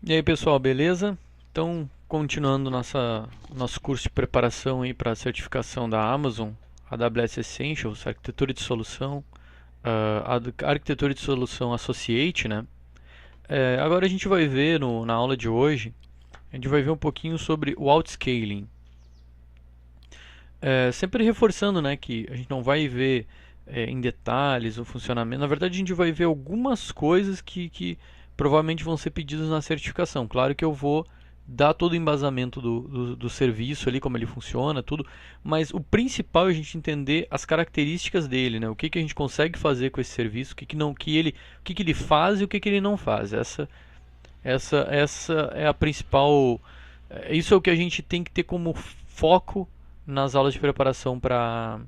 E aí pessoal, beleza? Então, continuando nosso curso de preparação aí para a certificação da Amazon, AWS Essentials, Arquitetura de Solução, Arquitetura de Solução Associate, né? Agora a gente vai ver na aula de hoje, a gente vai ver um pouquinho sobre o Outscaling. Sempre reforçando, né, que a gente não vai ver em detalhes o funcionamento. Na verdade, a gente vai ver algumas coisas que provavelmente vão ser pedidas na certificação. Claro que eu vou dar todo o embasamento do serviço ali, como ele funciona, tudo, mas o principal é a gente entender as características dele, né? O que a gente consegue fazer com esse serviço, o que não, o que ele faz e o que ele não faz. Essa é a principal. Isso é o que a gente tem que ter como foco nas aulas de preparação para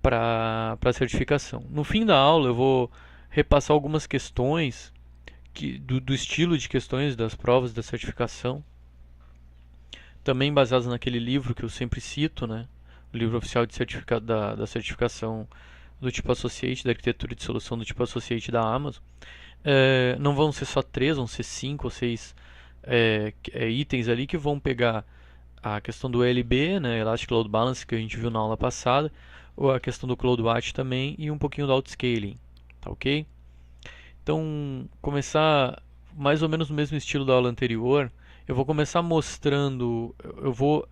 a certificação. No fim da aula, eu vou repassar algumas questões do estilo de questões das provas da certificação, também baseadas naquele livro que eu sempre cito, né? O livro oficial de da certificação do tipo Associate, da arquitetura de solução do tipo Associate da Amazon. Não vão ser só três, vão ser cinco ou seis itens ali que vão pegar a questão do ELB, né, Elastic Load Balance, que a gente viu na aula passada, ou a questão do CloudWatch também, e um pouquinho do Outscaling, tá ok? Então, começar mais ou menos no mesmo estilo da aula anterior, eu vou começar mostrando, eu vou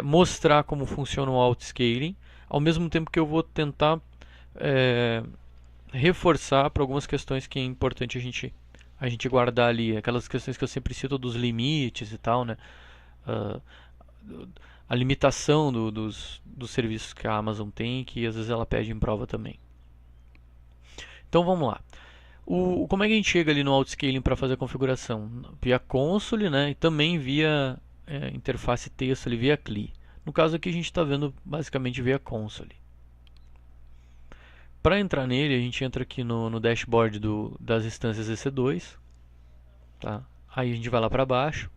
mostrar como funciona o Outscaling, ao mesmo tempo que eu vou tentar é, reforçar para algumas questões que é importante a gente guardar ali, aquelas questões que eu sempre cito dos limites e tal, né? Uh, a limitação dos serviços que a Amazon tem, que às vezes ela pede em prova também. Então vamos lá. Como é que a gente chega ali no Outscaling para fazer a configuração? Via console, né? E também via interface texto ali, via CLI. No caso aqui a gente está vendo basicamente via console. Para entrar nele, a gente entra aqui no dashboard das instâncias EC2. Tá? Aí a gente vai lá para baixo.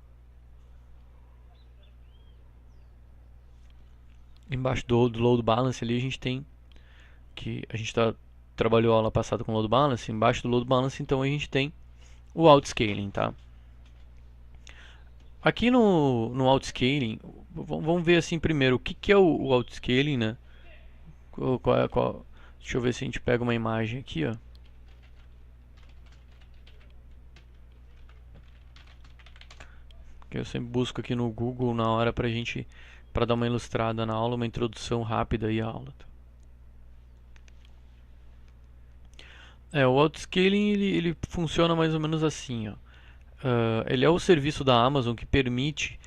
Embaixo do load balance ali a gente tem que a gente trabalhou a aula passada com load balance. Embaixo do load balance então a gente tem o outscaling, tá? Aqui no outscaling, vamos ver assim primeiro o que é o outscaling, né? Deixa eu ver se a gente pega uma imagem aqui, ó. Que eu sempre busco aqui no Google na hora para dar uma ilustrada na aula, uma introdução rápida aí à aula. O autoscaling ele funciona mais ou menos assim, ó. Ele é o serviço da Amazon que permite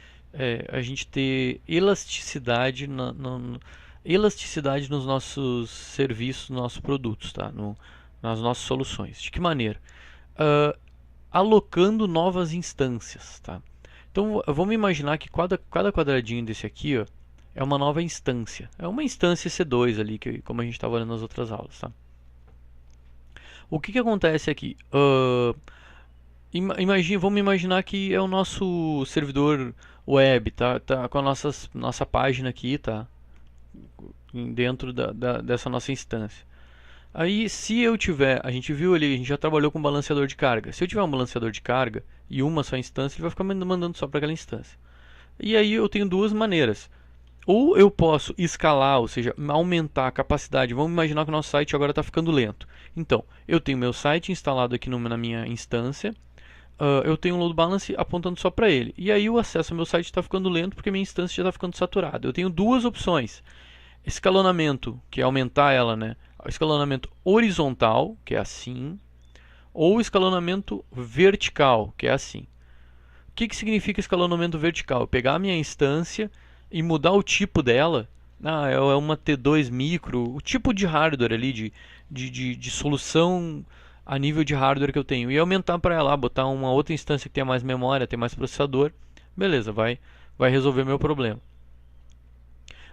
a gente ter elasticidade elasticidade nos nossos serviços, nos nossos produtos, tá? Nas nossas soluções. De que maneira? Uh, Alocando novas instâncias, tá? Então vamos imaginar que cada quadradinho desse aqui, ó, é uma nova instância. É uma instância C2 ali, como a gente estava olhando nas outras aulas, tá? O que acontece aqui? Vamos imaginar que é o nosso servidor web, tá com a nossa página aqui, tá? Dentro dessa nossa instância. Aí, se eu tiver, a gente viu ali, a gente já trabalhou com balanceador de carga. Se eu tiver um balanceador de carga e uma só instância, ele vai ficar mandando só para aquela instância. E aí eu tenho duas maneiras. Ou eu posso escalar, ou seja, aumentar a capacidade. Vamos imaginar que o nosso site agora está ficando lento. Então, eu tenho meu site instalado aqui na minha instância. Eu tenho um load balance apontando só para ele. E aí o acesso ao meu site está ficando lento porque minha instância já está ficando saturada. Eu tenho duas opções. Escalonamento, que é aumentar ela, né? Escalonamento horizontal, que é assim. Ou escalonamento vertical, que é assim. O que significa escalonamento vertical? Eu pegar a minha instância e mudar o tipo dela. É uma T2 micro, o tipo de hardware ali, de solução a nível de hardware que eu tenho. E aumentar para ela, botar uma outra instância que tenha mais memória, tenha mais processador. Beleza, vai resolver meu problema.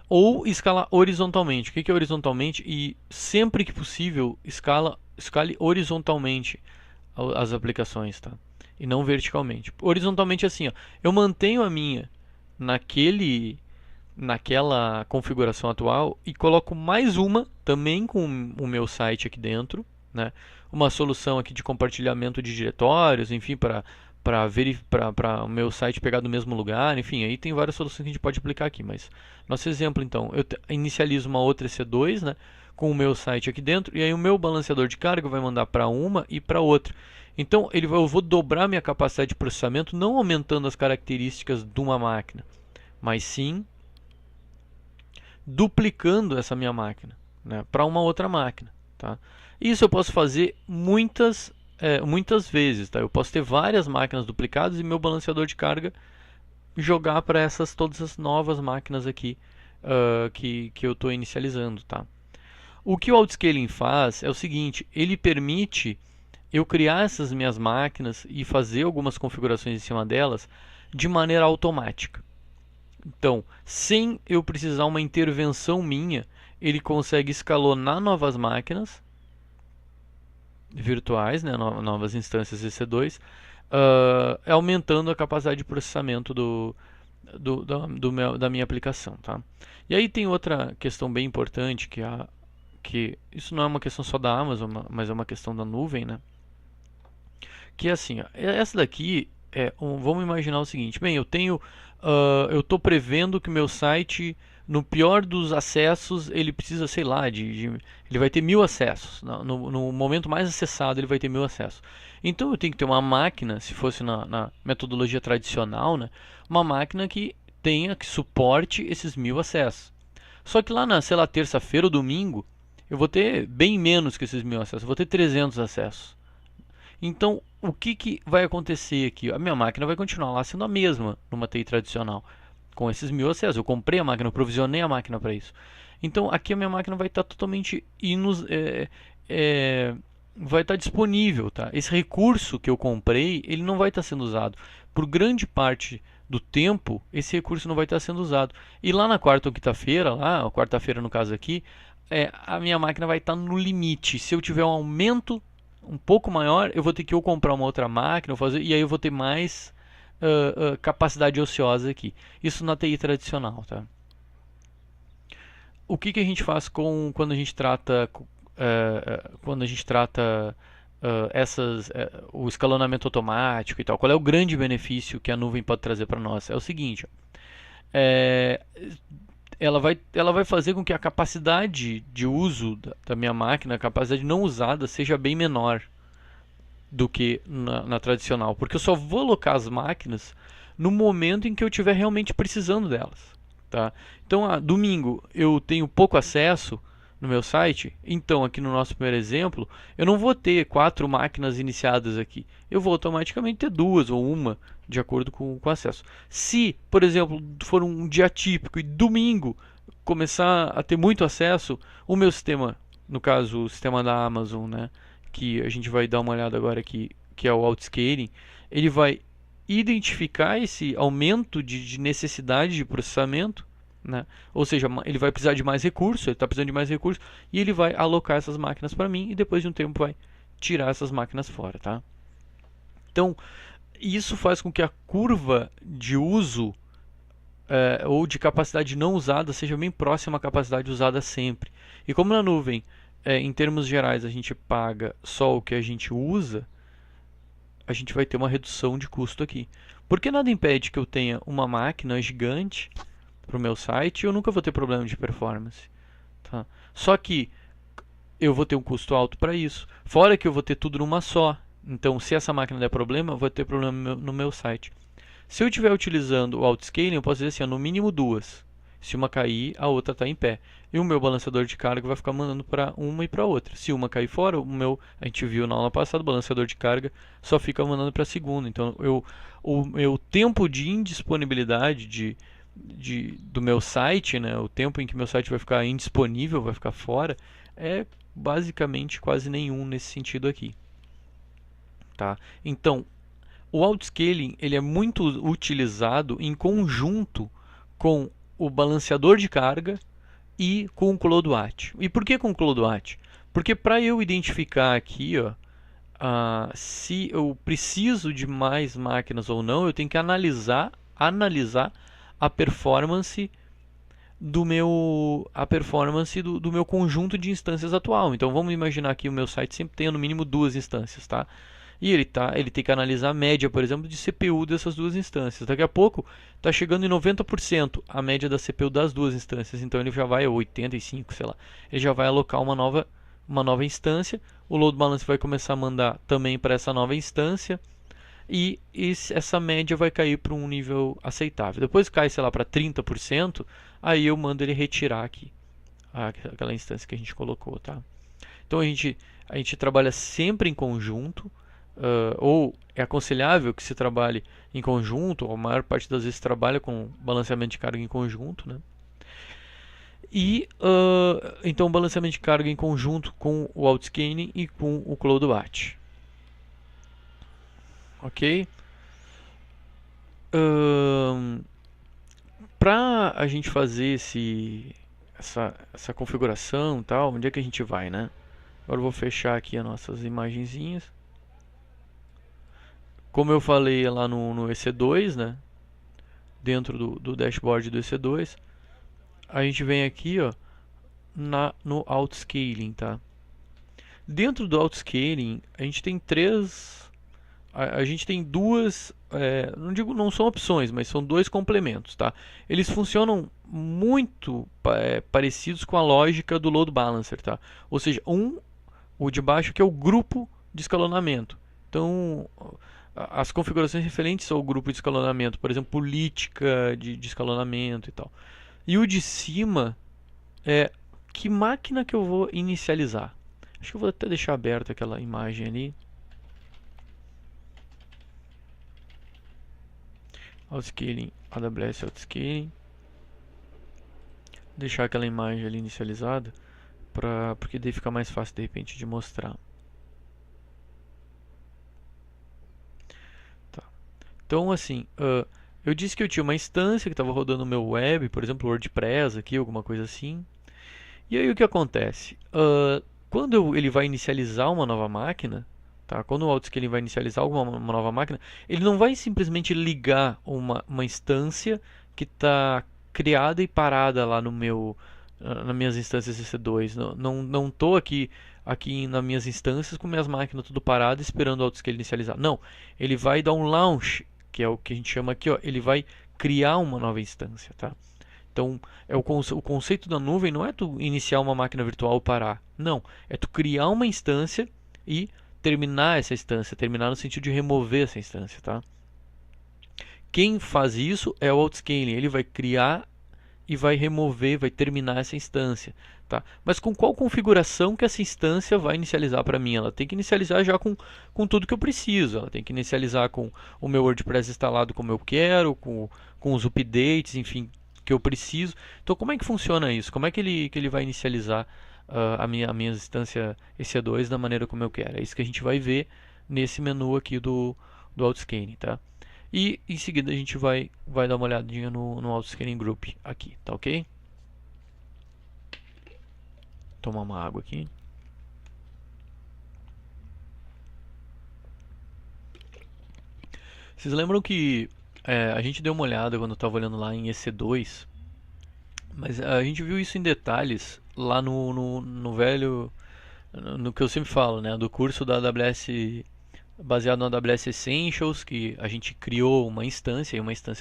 Ou escalar horizontalmente. O que é horizontalmente? E sempre que possível, escale horizontalmente as aplicações, tá? E não verticalmente. Horizontalmente assim, ó, eu mantenho a minha naquela configuração atual e coloco mais uma também com o meu site aqui dentro, né? Uma solução aqui de compartilhamento de diretórios, enfim, para o meu site pegar do mesmo lugar, enfim, aí tem várias soluções que a gente pode aplicar aqui, mas nosso exemplo então, eu inicializo uma outra EC2, né, com o meu site aqui dentro, e aí o meu balanceador de carga vai mandar para uma e para outra. Então eu vou dobrar minha capacidade de processamento, não aumentando as características de uma máquina, mas sim duplicando essa minha máquina, né, para uma outra máquina. Tá? Isso eu posso fazer muitas vezes. Tá? Eu posso ter várias máquinas duplicadas e meu balanceador de carga jogar para todas as novas máquinas aqui que eu estou inicializando. Tá? O que o autoscaling faz é o seguinte, ele permite eu criar essas minhas máquinas e fazer algumas configurações em cima delas de maneira automática. Então, sem eu precisar uma intervenção minha, ele consegue escalonar novas máquinas virtuais, né, novas instâncias EC2, aumentando a capacidade de processamento da minha aplicação. Tá? E aí tem outra questão bem importante, que isso não é uma questão só da Amazon, mas é uma questão da nuvem, né? Que é assim, ó, essa daqui vamos imaginar o seguinte, bem, eu estou prevendo que o meu site, no pior dos acessos, ele precisa, sei lá, ele vai ter 1000 acessos. No momento mais acessado, ele vai ter 1000 acessos. Então eu tenho que ter uma máquina, se fosse na metodologia tradicional, né, uma máquina que suporte esses 1000 acessos. Só que lá sei lá, terça-feira ou domingo, eu vou ter bem menos que esses 1000 acessos, eu vou ter 300 acessos. Então, o que vai acontecer aqui? A minha máquina vai continuar lá sendo a mesma numa TI tradicional, com esses 1000 acessos. Eu comprei a máquina, eu provisionei a máquina para isso. Então, aqui a minha máquina vai estar totalmente vai estar disponível. Tá? Esse recurso que eu comprei, ele não vai estar sendo usado. Por grande parte do tempo, esse recurso não vai estar sendo usado. E lá na quarta ou quinta-feira, quarta-feira no caso aqui, a minha máquina vai estar no limite. Se eu tiver um aumento um pouco maior, eu vou ter que ou comprar uma outra máquina, e aí eu vou ter mais capacidade ociosa aqui. Isso na TI tradicional. Tá? O que a gente faz quando a gente trata o escalonamento automático e tal? Qual é o grande benefício que a nuvem pode trazer para nós? É o seguinte, ela vai fazer com que a capacidade de uso da minha máquina, a capacidade não usada, seja bem menor do que na tradicional. Porque eu só vou alocar as máquinas no momento em que eu estiver realmente precisando delas. Tá? Então, domingo eu tenho pouco acesso no meu site, então aqui no nosso primeiro exemplo, eu não vou ter 4 máquinas iniciadas aqui. Eu vou automaticamente ter 2 ou uma, de acordo com o acesso. Se, por exemplo, for um dia típico e domingo começar a ter muito acesso, o meu sistema, no caso o sistema da Amazon, né, que a gente vai dar uma olhada agora aqui, que é o autoscaling, ele vai identificar esse aumento de necessidade de processamento, né? Ou seja, ele vai precisar de mais recursos, ele está precisando de mais recursos, e ele vai alocar essas máquinas para mim, e depois de um tempo vai tirar essas máquinas fora. Tá? Então, isso faz com que a curva de uso ou de capacidade não usada seja bem próxima à capacidade usada sempre. E como na nuvem, em termos gerais, a gente paga só o que a gente usa, a gente vai ter uma redução de custo aqui. Porque nada impede que eu tenha uma máquina gigante para o meu site e eu nunca vou ter problema de performance. Tá? Só que eu vou ter um custo alto para isso. Fora que eu vou ter tudo numa só. Então, se essa máquina der problema, eu vou ter problema no meu site. Se eu estiver utilizando o autoscaling, eu posso dizer assim, no mínimo 2. Se uma cair, a outra está em pé. E o meu balanceador de carga vai ficar mandando para uma e para outra. Se uma cair fora, a gente viu na aula passada, o balanceador de carga só fica mandando para a segunda. Então, o meu tempo de indisponibilidade do meu site, né, o tempo em que meu site vai ficar indisponível, vai ficar fora, é basicamente quase nenhum nesse sentido aqui. Tá? Então, o autoscaling ele é muito utilizado em conjunto com o balanceador de carga e com o CloudWatch. E por que com o CloudWatch? Porque para eu identificar aqui, se eu preciso de mais máquinas ou não, eu tenho que analisar a performance do meu conjunto de instâncias atual. Então vamos imaginar que o meu site sempre tenha no mínimo 2 instâncias, tá? E ele tem que analisar a média, por exemplo, de CPU dessas duas instâncias. Daqui a pouco está chegando em 90% a média da CPU das duas instâncias. Então ele já vai a 85, sei lá. Ele já vai alocar uma nova instância. O load balance vai começar a mandar também para essa nova instância. E essa média vai cair para um nível aceitável. Depois cai, sei lá, para 30%, aí eu mando ele retirar aqui aquela instância que a gente colocou, tá? Então a gente trabalha sempre em conjunto, ou é aconselhável que se trabalhe em conjunto, ou a maior parte das vezes trabalha com balanceamento de carga em conjunto, né? E então balanceamento de carga em conjunto com o autoscaling e com o cloud batch. Ok? Para a gente fazer essa configuração e tal, onde é que a gente vai, né? Agora eu vou fechar aqui as nossas imagenzinhas. Como eu falei lá no EC2, né? Dentro do dashboard do EC2, a gente vem aqui, ó, no autoscaling, tá? Dentro do autoscaling, a gente tem a gente tem duas, não são opções, mas são dois complementos, tá? Eles funcionam muito parecidos com a lógica do load balancer, tá? Ou seja, o de baixo que é o grupo de escalonamento. Então, as configurações referentes ao grupo de escalonamento, por exemplo, política de escalonamento e tal. E o de cima é que máquina que eu vou inicializar. Acho que eu vou até deixar aberta aquela imagem ali. Autoscaling, AWS Autoscaling. Deixar aquela imagem ali inicializada, porque daí fica mais fácil de repente de mostrar. Tá. Então assim, eu disse que eu tinha uma instância que estava rodando no meu web, por exemplo, WordPress aqui, alguma coisa assim. E aí o que acontece? Quando ele vai inicializar uma nova máquina, tá? Quando o autoscaling vai inicializar uma nova máquina, ele não vai simplesmente ligar uma instância que está criada e parada lá nas minhas instâncias EC2. Não estou aqui nas minhas instâncias com minhas máquinas tudo paradas esperando o autoscaling inicializar. Não, ele vai dar um launch, que é o que a gente chama aqui, ó, ele vai criar uma nova instância, tá? Então, o conceito da nuvem não é tu iniciar uma máquina virtual e parar. Não, é tu criar uma instância e terminar essa instância. Terminar no sentido de remover essa instância, tá? Quem faz isso é o autoscaling. Ele vai criar e vai remover, vai terminar essa instância, tá? Mas com qual configuração que essa instância vai inicializar para mim? Ela tem que inicializar já com tudo que eu preciso. Ela tem que inicializar com o meu WordPress instalado como eu quero, com os updates, enfim, que eu preciso. Então, como é que funciona isso? Como é que ele vai inicializar a minha instância EC2 da maneira como eu quero? É isso que a gente vai ver nesse menu aqui do autoscaling, tá? E em seguida a gente vai dar uma olhadinha no autoscaling group aqui, tá ok? Tomar uma água aqui. Vocês lembram que a gente deu uma olhada quando eu estava olhando lá em EC2, mas a gente viu isso em detalhes lá no velho, no que eu sempre falo, né, do curso da AWS, baseado no AWS Essentials, que a gente criou uma instância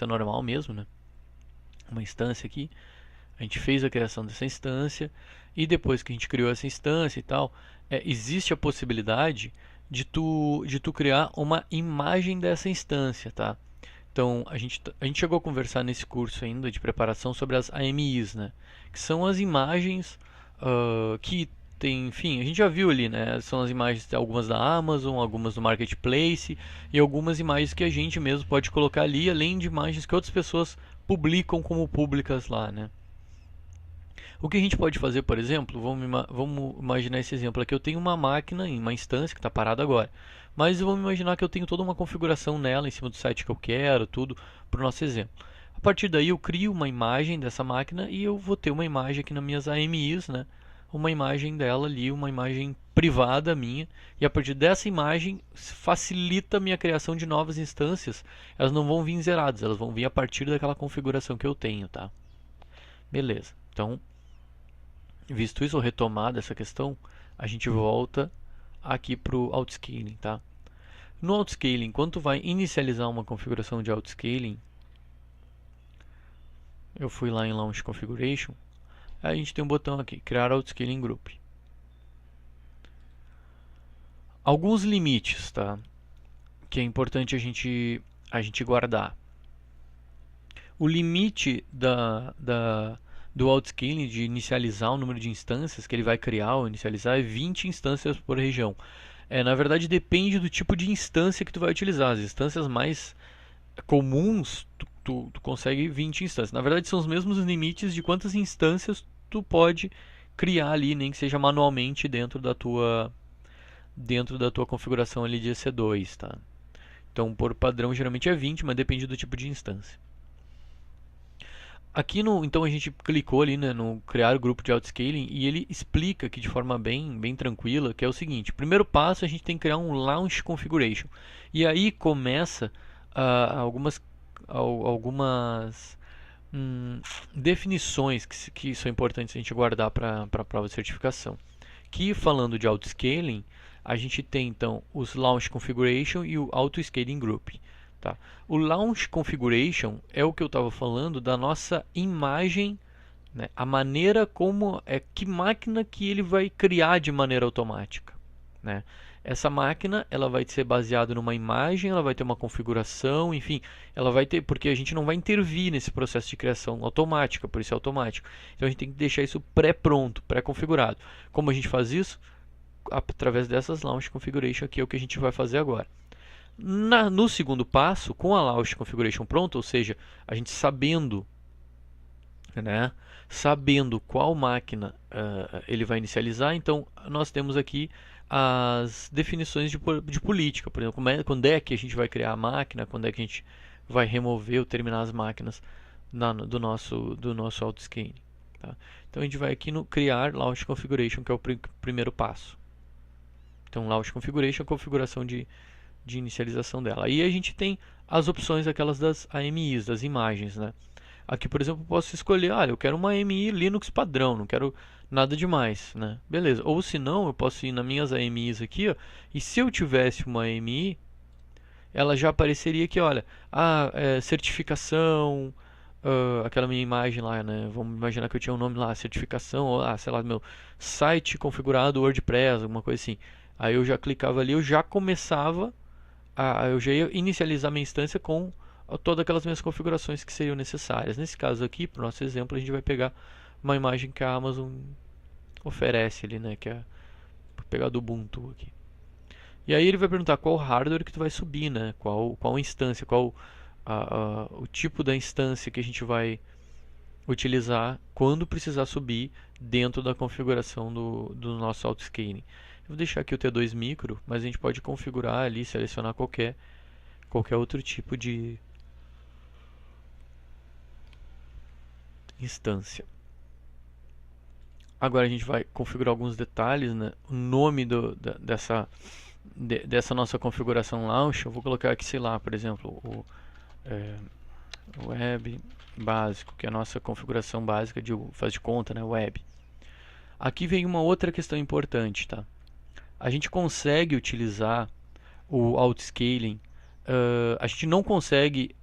normal mesmo, né? Uma instância aqui. A gente fez a criação dessa instância e depois que a gente criou essa instância e tal, existe a possibilidade de tu criar uma imagem dessa instância, tá? Então a gente chegou a conversar nesse curso ainda de preparação sobre as AMIs, né? Que são as imagens que tem, enfim, a gente já viu ali, né? São as imagens, algumas da Amazon, algumas do Marketplace e algumas imagens que a gente mesmo pode colocar ali, além de imagens que outras pessoas publicam como públicas lá, né? O que a gente pode fazer, por exemplo, vamos imaginar esse exemplo aqui. Eu tenho uma máquina em uma instância que está parada agora, mas vamos imaginar que eu tenho toda uma configuração nela em cima do site que eu quero, tudo para o nosso exemplo. A partir daí eu crio uma imagem dessa máquina e eu vou ter uma imagem aqui nas minhas AMIs, né? Uma imagem dela ali, uma imagem privada minha, e a partir dessa imagem facilita a minha criação de novas instâncias. Elas não vão vir zeradas, elas vão vir a partir daquela configuração que eu tenho, tá? Beleza. Então, visto isso, ou retomada essa questão, a gente volta aqui para o autoscaling, tá? No autoscaling, quando tu vai inicializar uma configuração de autoscaling, eu fui lá em Launch Configuration, aí a gente tem um botão aqui, criar autoscaling group. Alguns limites, tá? Que é importante a gente guardar. O limite do autoscaling, de inicializar o número de instâncias que ele vai criar ou inicializar, é 20 instâncias por região. Na verdade, depende do tipo de instância que tu vai utilizar. As instâncias mais comuns, tu consegue 20 instâncias. Na verdade, são os mesmos limites de quantas instâncias tu pode criar ali, nem que seja manualmente dentro da tua configuração ali de EC2, tá? Então, por padrão, geralmente é 20, mas depende do tipo de instância. Aqui então a gente clicou ali, né, no criar o grupo de autoscaling e ele explica aqui de forma bem tranquila, que é o seguinte: primeiro passo, a gente tem que criar um launch configuration. E aí começa algumas definições que são importantes a gente guardar para a prova de certificação. Que, falando de autoscaling, a gente tem então os launch configuration e o autoscaling group. Tá? O launch configuration é o que eu estava falando da nossa imagem, né? A maneira como que máquina que ele vai criar de maneira automática, né? Essa máquina ela vai ser baseada numa imagem, ela vai ter uma configuração, enfim, ela vai ter, porque a gente não vai intervir nesse processo de criação automática, por isso é automático. Então a gente tem que deixar isso pré-pronto, pré-configurado. Como a gente faz isso? Através dessas launch configuration, que é o que a gente vai fazer agora. No segundo passo, com a launch configuration pronta, ou seja, a gente sabendo, né, sabendo qual máquina ele vai inicializar, então nós temos aqui as definições de política. Por exemplo, quando é que a gente vai criar a máquina, quando é que a gente vai remover ou terminar as máquinas do nosso autoscaling. Tá? Então a gente vai aqui no criar launch configuration, que é o primeiro passo. Então launch configuration, a configuração de inicialização dela. Aí a gente tem as opções aquelas das AMIs, das imagens, né? Aqui, por exemplo, eu posso escolher, eu quero uma AMI Linux padrão, não quero nada demais, né? Beleza. Ou se não, eu posso ir nas minhas AMIs aqui, ó, e se eu tivesse uma AMI, ela já apareceria aqui, olha, certificação, aquela minha imagem lá, né? Vamos imaginar que eu tinha um nome lá, certificação, ou sei lá, meu site configurado WordPress, alguma coisa assim. Aí eu já clicava ali, eu já começava eu já ia inicializar minha instância com todas aquelas minhas configurações que seriam necessárias. Nesse caso aqui, para o nosso exemplo, a gente vai pegar uma imagem que a Amazon oferece ali, né? Que é pegar do Ubuntu aqui. E aí ele vai perguntar qual hardware que tu vai subir, né? Qual instância, qual o tipo da instância que a gente vai utilizar quando precisar subir dentro da configuração do nosso autoscaling. Eu vou deixar aqui o T2 micro, mas a gente pode configurar ali, selecionar qualquer outro tipo de instância. Agora a gente vai configurar alguns detalhes, né? O nome dessa nossa configuração launch, eu vou colocar aqui, sei lá, por exemplo, o web básico, que é a nossa configuração básica faz de conta, né? Web. Aqui vem uma outra questão importante, tá? A gente consegue utilizar o autoscaling, a gente não consegue,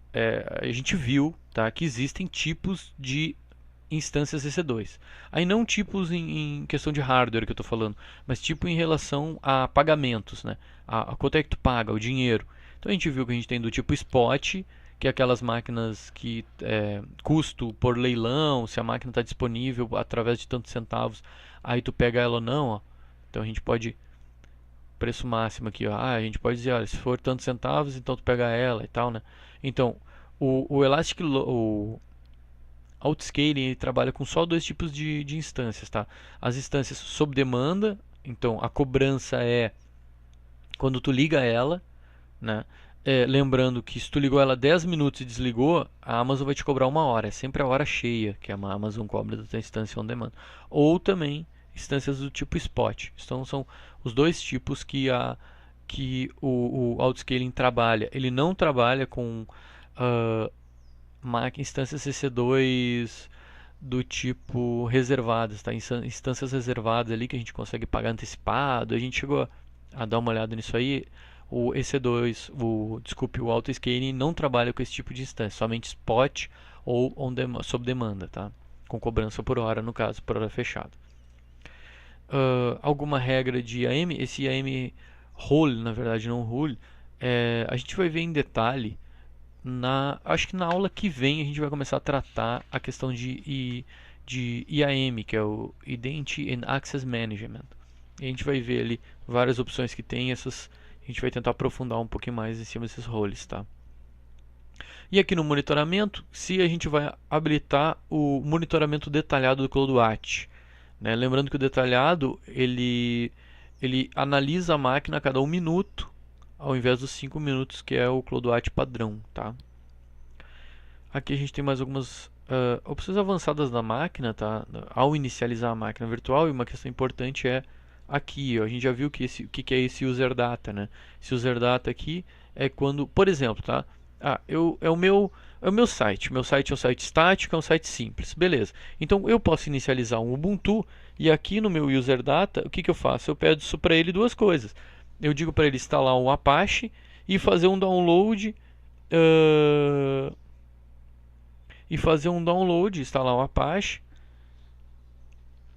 a gente viu, tá, que existem tipos de instâncias EC2. Aí não tipos em questão de hardware que eu estou falando, mas tipo em relação a pagamentos, né? A quanto é que tu paga, o dinheiro. Então a gente viu que a gente tem do tipo spot, que é aquelas máquinas que custo por leilão, se a máquina está disponível através de tantos centavos, aí tu pega ela ou não, ó. Então a gente pode preço máximo aqui, ó. A gente pode dizer, olha, se for tantos centavos, então tu pega ela e tal, né? Então, o Elastic, o Autoscaling, ele trabalha com só dois tipos de instâncias, tá? As instâncias sob demanda, então a cobrança é quando tu liga ela, né? Lembrando que se tu ligou ela 10 minutos e desligou, a Amazon vai te cobrar 1 hora. É sempre a hora cheia que a Amazon cobra da tua instância on demand. Ou também instâncias do tipo spot. Então são os dois tipos que o autoscaling trabalha. Ele não trabalha com instâncias EC2 do tipo reservadas, tá? Instâncias reservadas ali que a gente consegue pagar antecipado. A gente chegou a dar uma olhada nisso aí. O EC2, desculpe, o Autoscaling não trabalha com esse tipo de instância, somente spot ou sob demanda, tá? Com cobrança por hora, no caso, por hora fechada. Alguma regra de IAM, esse IAM role, na verdade não rule, a gente vai ver em detalhe, acho que na aula que vem a gente vai começar a tratar a questão de IAM, que é o Identity and Access Management. E a gente vai ver ali várias opções que tem, a gente vai tentar aprofundar um pouquinho mais em cima desses roles, tá? E aqui no monitoramento, se a gente vai habilitar o monitoramento detalhado do CloudWatch, né? Lembrando que o detalhado ele analisa a máquina a cada 1 minuto, ao invés dos 5 minutos que é o CloudWatch padrão, tá? Aqui a gente tem mais algumas opções avançadas da máquina, tá? Ao inicializar a máquina virtual, e uma questão importante é aqui, ó, a gente já viu que que é esse user data, né? Esse user data aqui é quando, por exemplo, tá? É o meu site. Meu site é um site estático, é um site simples, beleza? Então eu posso inicializar um Ubuntu e aqui no meu user data, o que eu faço? Eu peço isso para ele duas coisas. Eu digo para ele instalar um Apache e fazer um download instalar um Apache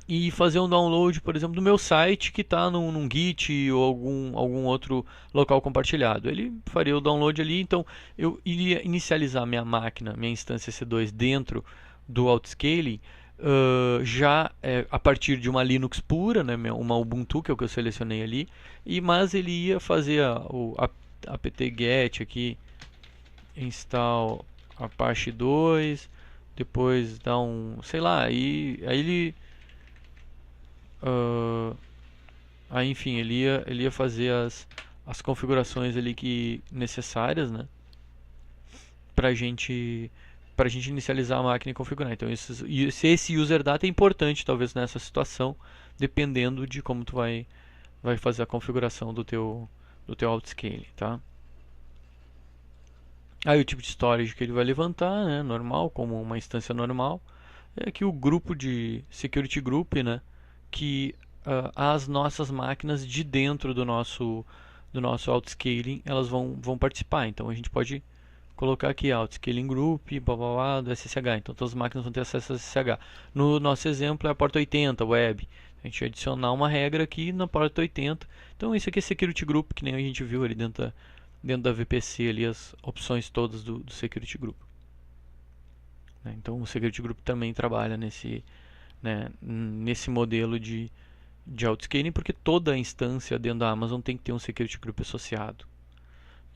e fazer um download, por exemplo, do meu site que está num Git ou algum outro local compartilhado. Ele faria o download ali, então eu iria inicializar minha máquina, minha instância C2 dentro do Autoscaling já a partir de uma Linux pura, né, uma Ubuntu, que é o que eu selecionei ali, mas ele ia fazer o apt-get aqui, install Apache 2, depois dá sei lá, aí ele aí enfim, ele ia fazer as configurações ali necessárias, né, pra gente inicializar a máquina e configurar. Então esse user data é importante talvez nessa situação, dependendo de como tu vai fazer a configuração do teu autoscaling, tá? Aí o tipo de storage que ele vai levantar, né, normal, como uma instância normal. É aqui o grupo de security group, né, que as nossas máquinas de dentro do nosso autoscaling elas vão participar. Então a gente pode colocar aqui autoscaling group, blá, blá, blá, do SSH. Então todas as máquinas vão ter acesso ao SSH. No nosso exemplo é a porta 80 web. A gente vai adicionar uma regra aqui na porta 80. Então isso aqui é security group, que nem a gente viu ali dentro da VPC ali, as opções todas do security group. Então o security group também trabalha nesse modelo de autoscaling, porque toda instância dentro da Amazon tem que ter um security group associado.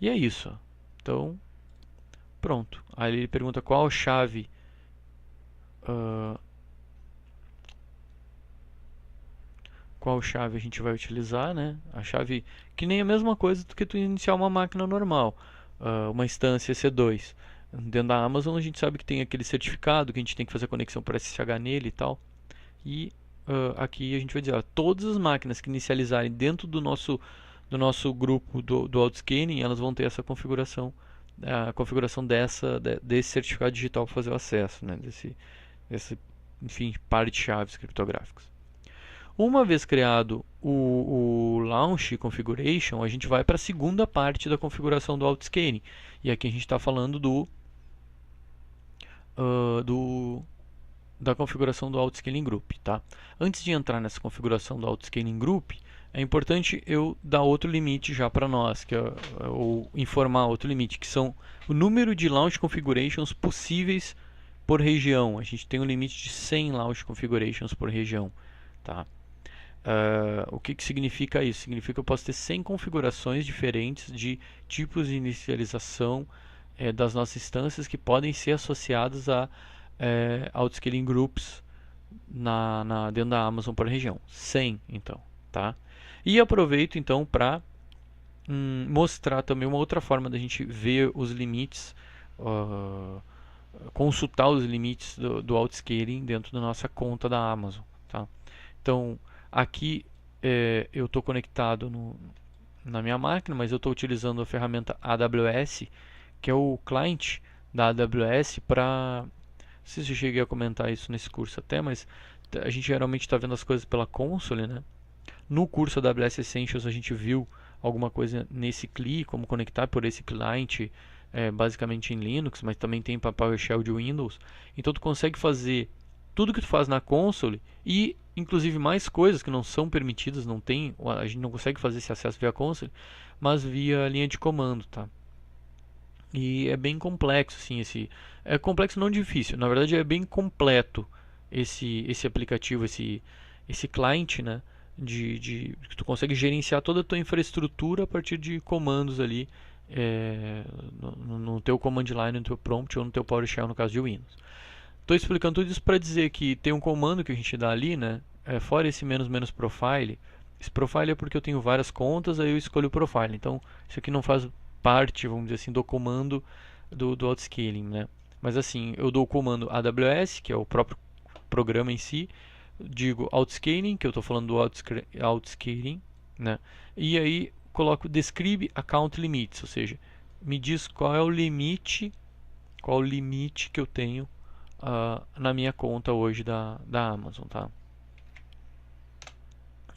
E é isso. Então, pronto. Aí ele pergunta qual chave a gente vai utilizar, né? A chave que nem a mesma coisa do que tu iniciar uma máquina normal, uma instância C2. Dentro da Amazon a gente sabe que tem aquele certificado que a gente tem que fazer a conexão por SSH nele e tal. E aqui a gente vai dizer, todas as máquinas que inicializarem dentro do nosso grupo do autoscaling, elas vão ter essa configuração, a configuração desse certificado digital para fazer o acesso, né? Enfim, par de chaves criptográficas. Uma vez criado o Launch Configuration, a gente vai para a segunda parte da configuração do autoscaling. E aqui a gente está falando da configuração do Autoscaling Group, tá? Antes de entrar nessa configuração do Autoscaling Group, é importante eu dar outro limite já para nós, ou informar outro limite, que são o número de Launch Configurations possíveis por região. A gente tem um limite de 100 Launch Configurations por região, tá? O que significa isso? Significa que eu posso ter 100 configurações diferentes de tipos de inicialização das nossas instâncias que podem ser associadas a autoscaling groups dentro da Amazon por região. 100, então, tá? E aproveito então para mostrar também uma outra forma da gente ver os limites, consultar os limites do autoscaling dentro da nossa conta da Amazon, tá? Então, aqui eu estou conectado na minha máquina, mas eu estou utilizando a ferramenta AWS, que é o client da AWS para... Não sei se eu cheguei a comentar isso nesse curso até, mas a gente geralmente está vendo as coisas pela console, né? No curso AWS Essentials a gente viu alguma coisa nesse CLI, como conectar por esse client, basicamente em Linux, mas também tem para PowerShell de Windows. Então tu consegue fazer tudo que tu faz na console e inclusive mais coisas que não são permitidas, não tem, a gente não consegue fazer esse acesso via console, mas via linha de comando, tá? E é bem complexo, assim, é complexo não difícil, na verdade é bem completo esse aplicativo, esse client, né? Que tu consegue gerenciar toda a tua infraestrutura a partir de comandos ali no teu command line, no teu prompt ou no teu PowerShell no caso de Windows. Estou explicando tudo isso para dizer que tem um comando que a gente dá ali, né? Fora esse menos profile. Esse profile é porque eu tenho várias contas, aí eu escolho o profile. Então, isso aqui não faz parte, vamos dizer assim, do comando do autoscaling, né? Mas assim, eu dou o comando AWS, que é o próprio programa em si, digo autoscaling, que eu estou falando do autoscaling, né? E aí coloco describe account limits, ou seja, me diz qual é o limite que eu tenho na minha conta hoje da Amazon, tá?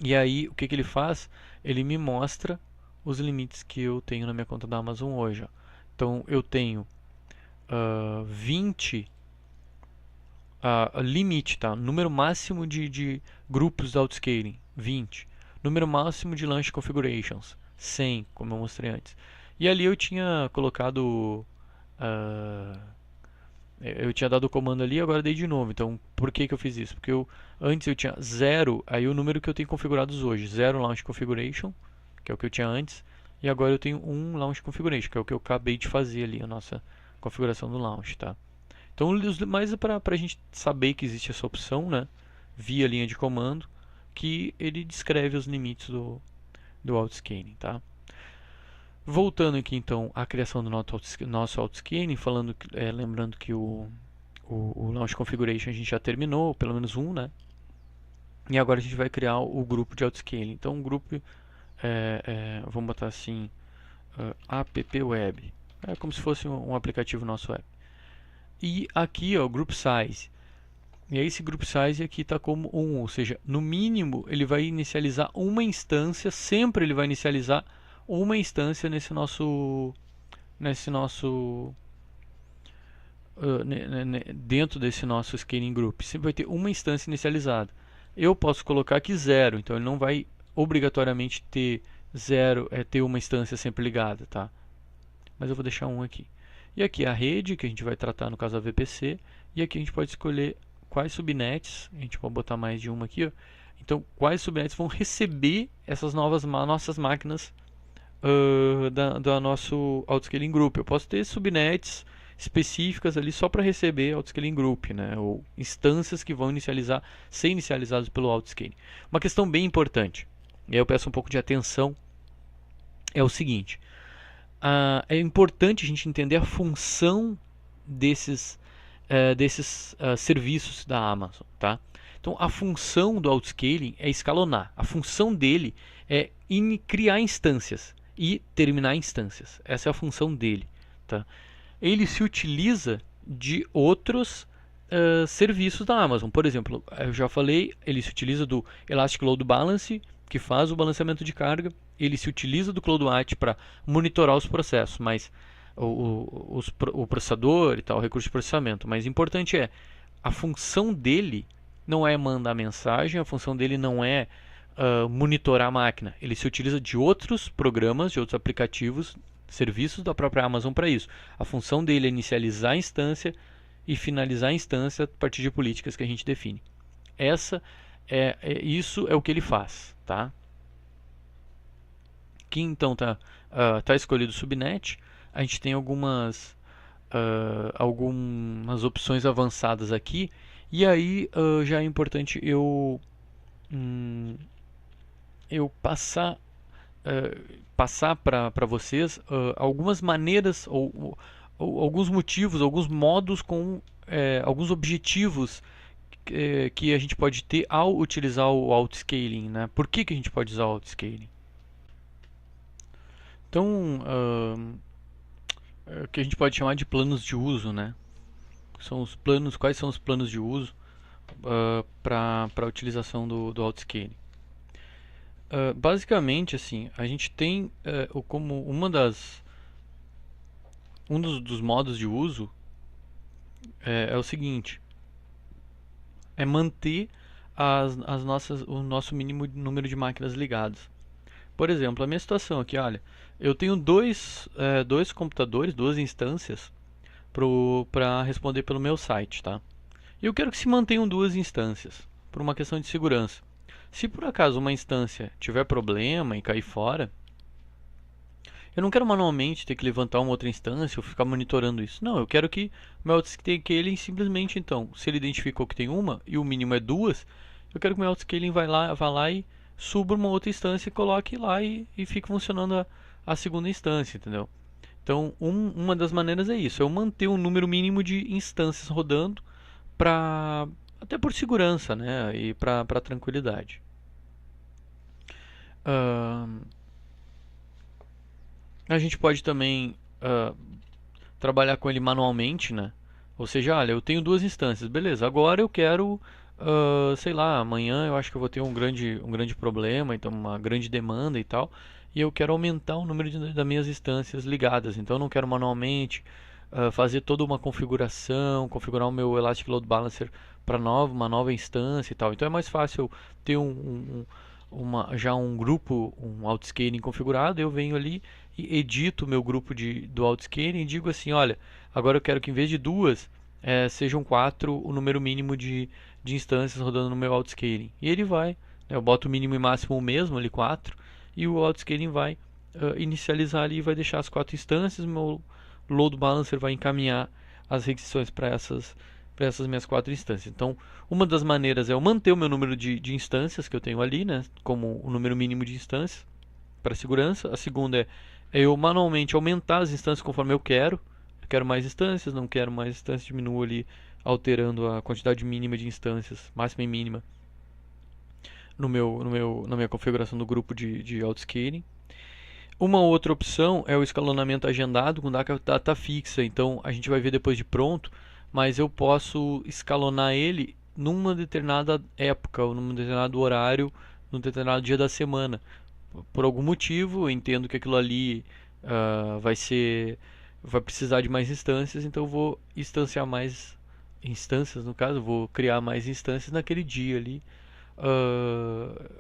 E aí, o que ele faz? Ele me mostra os limites que eu tenho na minha conta da Amazon hoje. Ó. Então, eu tenho 20 limite, tá? Número máximo de grupos de autoscaling, 20. Número máximo de launch configurations, 100, como eu mostrei antes. E ali eu tinha colocado eu tinha dado o comando ali, agora dei de novo. Então, por que eu fiz isso? Porque antes eu tinha 0, aí o número que eu tenho configurados hoje, 0 Launch Configuration, que é o que eu tinha antes, e agora eu tenho 1 Launch Configuration, que é o que eu acabei de fazer ali, a nossa configuração do Launch, tá? Então, mais para a gente saber que existe essa opção, né, via linha de comando, que ele descreve os limites do autoscaling, tá? Voltando aqui então à criação do nosso autoscaling, lembrando que o Launch Configuration a gente já terminou, pelo menos um, né? E agora a gente vai criar o grupo de autoscaling. Então o grupo, vamos botar assim, app web. É como se fosse um aplicativo nosso web. E aqui, ó, group size. E aí esse group size aqui está como 1, ou seja, no mínimo ele vai inicializar uma instância, sempre ele vai inicializar uma instância nesse nosso dentro desse nosso scaling group. Sempre vai ter uma instância inicializada. Eu posso colocar aqui 0, então ele não vai obrigatoriamente ter 0, ter uma instância sempre ligada, tá? Mas eu vou deixar 1 aqui. E aqui a rede, que a gente vai tratar no caso da VPC, e aqui a gente pode escolher quais subnets, a gente pode botar mais de uma aqui, ó. Então, quais subnets vão receber essas nossas máquinas da nosso autoscaling group. Eu posso ter subnets específicas ali só para receber autoscaling group, né? Ou instâncias que vão ser inicializadas pelo autoscaling. Uma questão bem importante, e aí eu peço um pouco de atenção, é o seguinte: é importante a gente entender a função desses serviços da Amazon, tá? Então, a função do autoscaling é escalonar. A função dele é criar instâncias e terminar instâncias. Essa é a função dele, tá? Ele se utiliza de outros serviços da Amazon. Por exemplo, eu já falei, ele se utiliza do Elastic Load Balance, que faz o balanceamento de carga. Ele se utiliza do CloudWatch para monitorar os processos, mas o processador e tal, o recurso de processamento. Mas o importante é, a função dele não é mandar mensagem, a função dele não é monitorar a máquina. Ele se utiliza de outros programas, de outros aplicativos, serviços da própria Amazon para isso. A função dele é inicializar a instância e finalizar a instância a partir de políticas que a gente define. Isso é o que ele faz, tá? Aqui então tá escolhido o subnet. A gente tem algumas opções avançadas aqui. E aí já é importante eu passar para vocês algumas maneiras ou alguns motivos, alguns modos com alguns objetivos que a gente pode ter ao utilizar o autoscaling, né? Por que a gente pode usar o autoscaling? Então, que a gente pode chamar de planos de uso, né? Quais são os planos de uso para a utilização do autoscaling? Basicamente, assim, a gente tem como um dos modos de uso é o seguinte: é manter o nosso mínimo número de máquinas ligadas. Por exemplo, a minha situação aqui, olha, eu tenho dois computadores, duas instâncias para responder pelo meu site, tá? E eu quero que se mantenham duas instâncias, por uma questão de segurança. Se por acaso uma instância tiver problema e cair fora, eu não quero manualmente ter que levantar uma outra instância ou ficar monitorando isso. Não, eu quero que o meu autoscaling simplesmente, então, se ele identificou que tem uma e o mínimo é duas, eu quero que o meu autoscaling vá lá e suba uma outra instância e coloque lá e fique funcionando a segunda instância, entendeu? Então, uma das maneiras é isso, é eu manter um número mínimo de instâncias rodando para até por segurança, né, e para tranquilidade. Ahn, a gente pode também trabalhar com ele manualmente, né? Ou seja, olha, eu tenho duas instâncias, beleza. Agora eu quero, sei lá, amanhã eu acho que eu vou ter um grande problema, então uma grande demanda e tal, e eu quero aumentar o número das minhas instâncias ligadas. Então eu não quero manualmente fazer toda uma configuração, configurar o meu Elastic Load Balancer para uma nova instância e tal. Então é mais fácil eu ter já um grupo, um autoscaling configurado, eu venho ali e edito o meu grupo do autoscaling e digo assim, olha, agora eu quero que em vez de duas, sejam quatro o número mínimo de instâncias rodando no meu autoscaling. E ele vai, né, eu boto o mínimo e máximo o mesmo ali, quatro, e o autoscaling vai inicializar ali e vai deixar as quatro instâncias, o meu load balancer vai encaminhar as requisições para essas minhas quatro instâncias. Então, uma das maneiras é eu manter o meu número de instâncias que eu tenho ali, né, como o número mínimo de instâncias para segurança. A segunda é eu manualmente aumentar as instâncias conforme eu quero. Eu quero mais instâncias, não quero mais instâncias, diminuo ali alterando a quantidade mínima de instâncias, máxima e mínima na minha configuração do grupo de autoscaling. Uma outra opção é o escalonamento agendado com data fixa. Então a gente vai ver depois de pronto, mas eu posso escalonar ele numa determinada época ou num determinado horário, num determinado dia da semana. Por algum motivo, eu entendo que aquilo ali vai precisar de mais instâncias, então eu vou instanciar mais instâncias, no caso, eu vou criar mais instâncias naquele dia ali,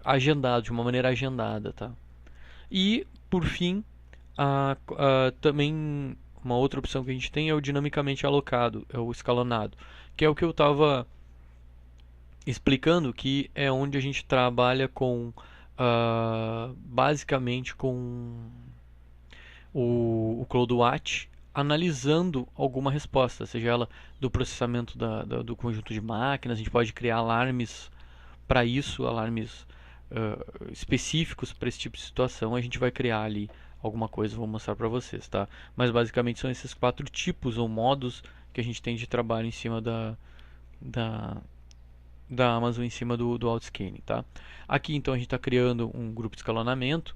agendado, de uma maneira agendada, tá? E, por fim, também uma outra opção que a gente tem é o dinamicamente alocado, é o escalonado, que é o que eu estava explicando, que é onde a gente trabalha com basicamente com o CloudWatch analisando alguma resposta, seja ela do processamento do conjunto de máquinas, a gente pode criar alarmes para isso, alarmes específicos para esse tipo de situação, a gente vai criar ali alguma coisa, vou mostrar para vocês, tá? Mas basicamente são esses quatro tipos ou modos que a gente tem de trabalho em cima da, da Amazon, em cima do autoscaling, tá? Aqui então a gente está criando um grupo de escalonamento.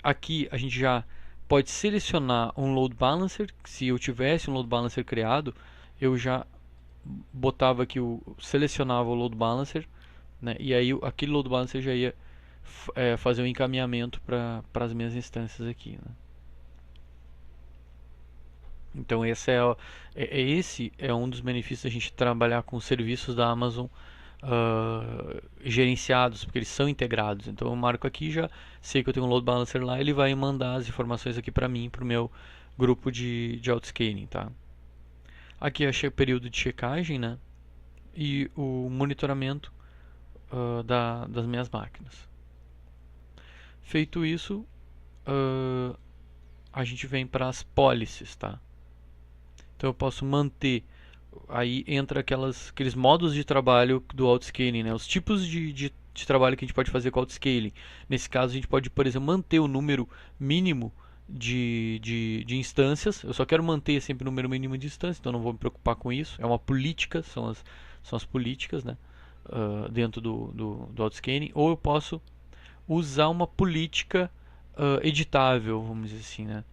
Aqui a gente já pode selecionar um load balancer. Se eu tivesse um load balancer criado, eu já botava aqui selecionava o load balancer, né? E aí aquele load balancer já ia fazer um encaminhamento para as minhas instâncias aqui, né? Então esse é um dos benefícios da gente trabalhar com os serviços da Amazon gerenciados, porque eles são integrados. Então eu marco aqui, já sei que eu tenho um load balancer lá, ele vai mandar as informações aqui para mim, para o meu grupo de autoscaling, tá? Aqui é o período de checagem, né? E o monitoramento das minhas máquinas. Feito isso, a gente vem para as policies, tá? Então eu posso manter, aí entra aqueles modos de trabalho do autoscaling, né? Os tipos de trabalho que a gente pode fazer com autoscaling. Nesse caso a gente pode, por exemplo, manter o número mínimo de instâncias. Eu só quero manter sempre o número mínimo de instâncias, então não vou me preocupar com isso. É uma política, são as políticas, né? Dentro do autoscaling. Ou eu posso usar uma política editável, vamos dizer assim, né?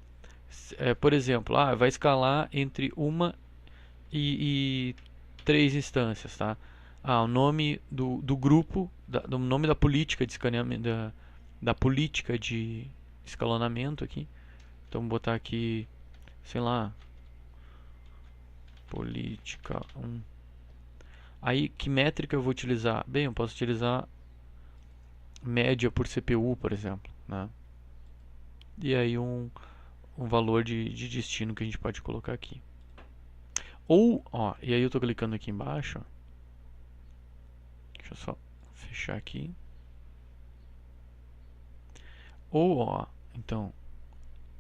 Por exemplo, vai escalar entre uma e três instâncias, tá? O nome do grupo, o nome da política de escaneamento, da política de escalonamento aqui. Então vou botar aqui, sei lá, política 1. Aí que métrica eu vou utilizar? Bem, eu posso utilizar média por CPU, por exemplo, né? E aí um valor de destino que a gente pode colocar aqui. Ou, ó, e aí eu estou clicando aqui embaixo. Ó. Deixa eu só fechar aqui. Ou, ó, então,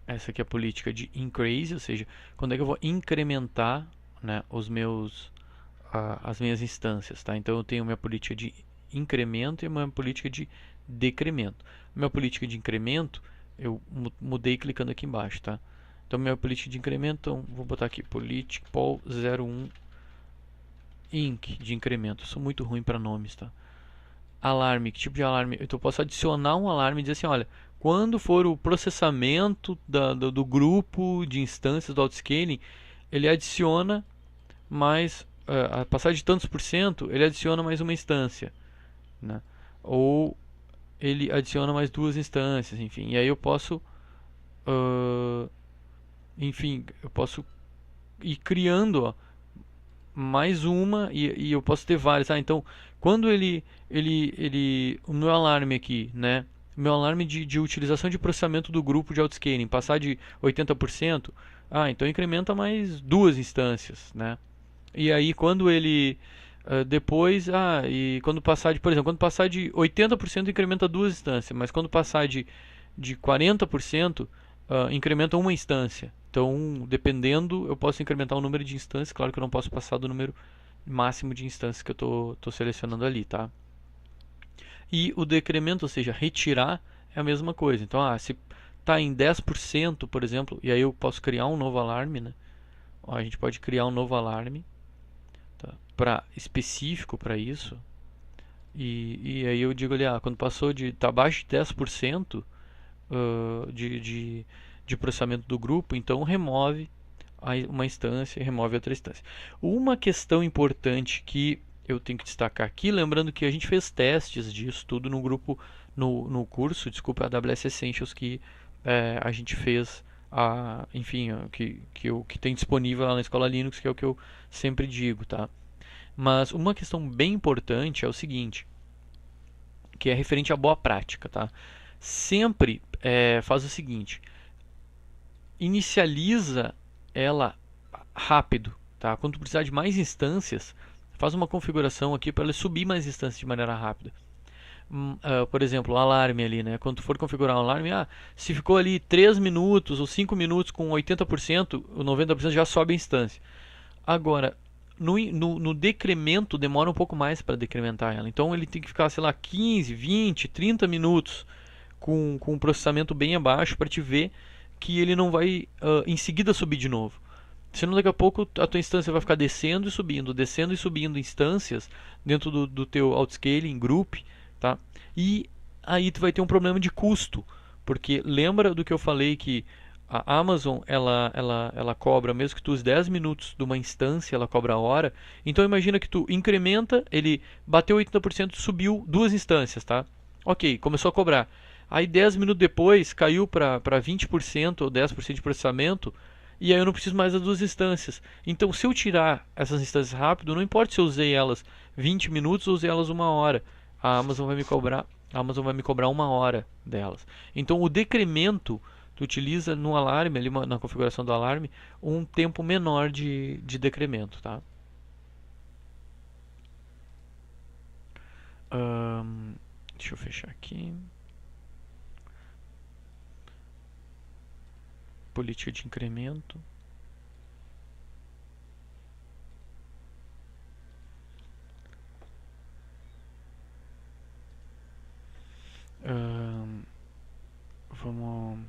essa aqui é a política de increase, ou seja, quando é que eu vou incrementar, né, as minhas instâncias, tá? Então eu tenho minha política de incremento e minha política de decremento. Minha política de incremento eu mudei clicando aqui embaixo, tá? Então minha política de incremento, então, vou botar aqui política pol 01 inc de incremento. Eu sou muito ruim para nomes, tá? Alarme, que tipo de alarme? Então eu posso adicionar um alarme e dizer assim, olha, quando for o processamento do grupo de instâncias do autoscaling, ele adiciona mais, a passar de tantos por cento, ele adiciona mais uma instância, né? Ou ele adiciona mais duas instâncias, enfim. E aí eu posso, enfim, eu posso ir criando, ó, mais uma e eu posso ter várias. Então, quando o meu alarme aqui, né? O meu alarme de utilização de processamento do grupo de autoscaling passar de 80%, então incrementa mais duas instâncias, né? E aí quando ele depois, e quando passar de, por exemplo, quando passar de 80% incrementa duas instâncias, mas quando passar de 40%, incrementa uma instância. Então, dependendo, eu posso incrementar o número de instâncias. Claro que eu não posso passar do número máximo de instâncias que eu estou selecionando ali, tá? E o decremento, ou seja, retirar, é a mesma coisa. Então, se está em 10%, por exemplo, e aí eu posso criar um novo alarme, né? Ó, a gente pode criar um novo alarme, tá? Específico para isso. E aí eu digo ali, quando passou de tá abaixo de 10% de processamento do grupo, então remove uma instância e remove outra instância. Uma questão importante que eu tenho que destacar aqui, lembrando que a gente fez testes disso tudo no grupo, no curso, desculpa, AWS Essentials, que a gente fez, enfim, que tem disponível lá na Escola Linux, que é o que eu sempre digo, tá? Mas uma questão bem importante é o seguinte, que é referente à boa prática, tá? Sempre faz o seguinte, inicializa ela rápido, tá? Quando tu precisar de mais instâncias, faz uma configuração aqui para ela subir mais instâncias de maneira rápida. Por exemplo, o alarme ali, né? Quando tu for configurar o alarme, se ficou ali 3 minutos ou 5 minutos com 80%, o 90% já sobe a instância. Agora, no decremento demora um pouco mais para decrementar ela. Então ele tem que ficar, sei lá, 15, 20, 30 minutos com um processamento bem abaixo para te ver que ele não vai em seguida subir de novo. Senão daqui a pouco a tua instância vai ficar descendo e subindo instâncias dentro do teu autoscaling group, tá? E aí tu vai ter um problema de custo, porque lembra do que eu falei que a Amazon ela cobra, mesmo que tu use 10 minutos de uma instância, ela cobra a hora. Então imagina que tu incrementa, ele bateu 80%, subiu duas instâncias, tá? Ok, começou a cobrar. Aí 10 minutos depois caiu para 20% ou 10% de processamento, e aí eu não preciso mais das duas instâncias. Então se eu tirar essas instâncias rápido, não importa se eu usei elas 20 minutos ou usei elas uma hora, a Amazon vai me cobrar uma hora delas. Então o decremento tu utiliza no alarme, ali na configuração do alarme, um tempo menor de decremento, tá? Deixa eu fechar aqui. Política de incremento. Vamos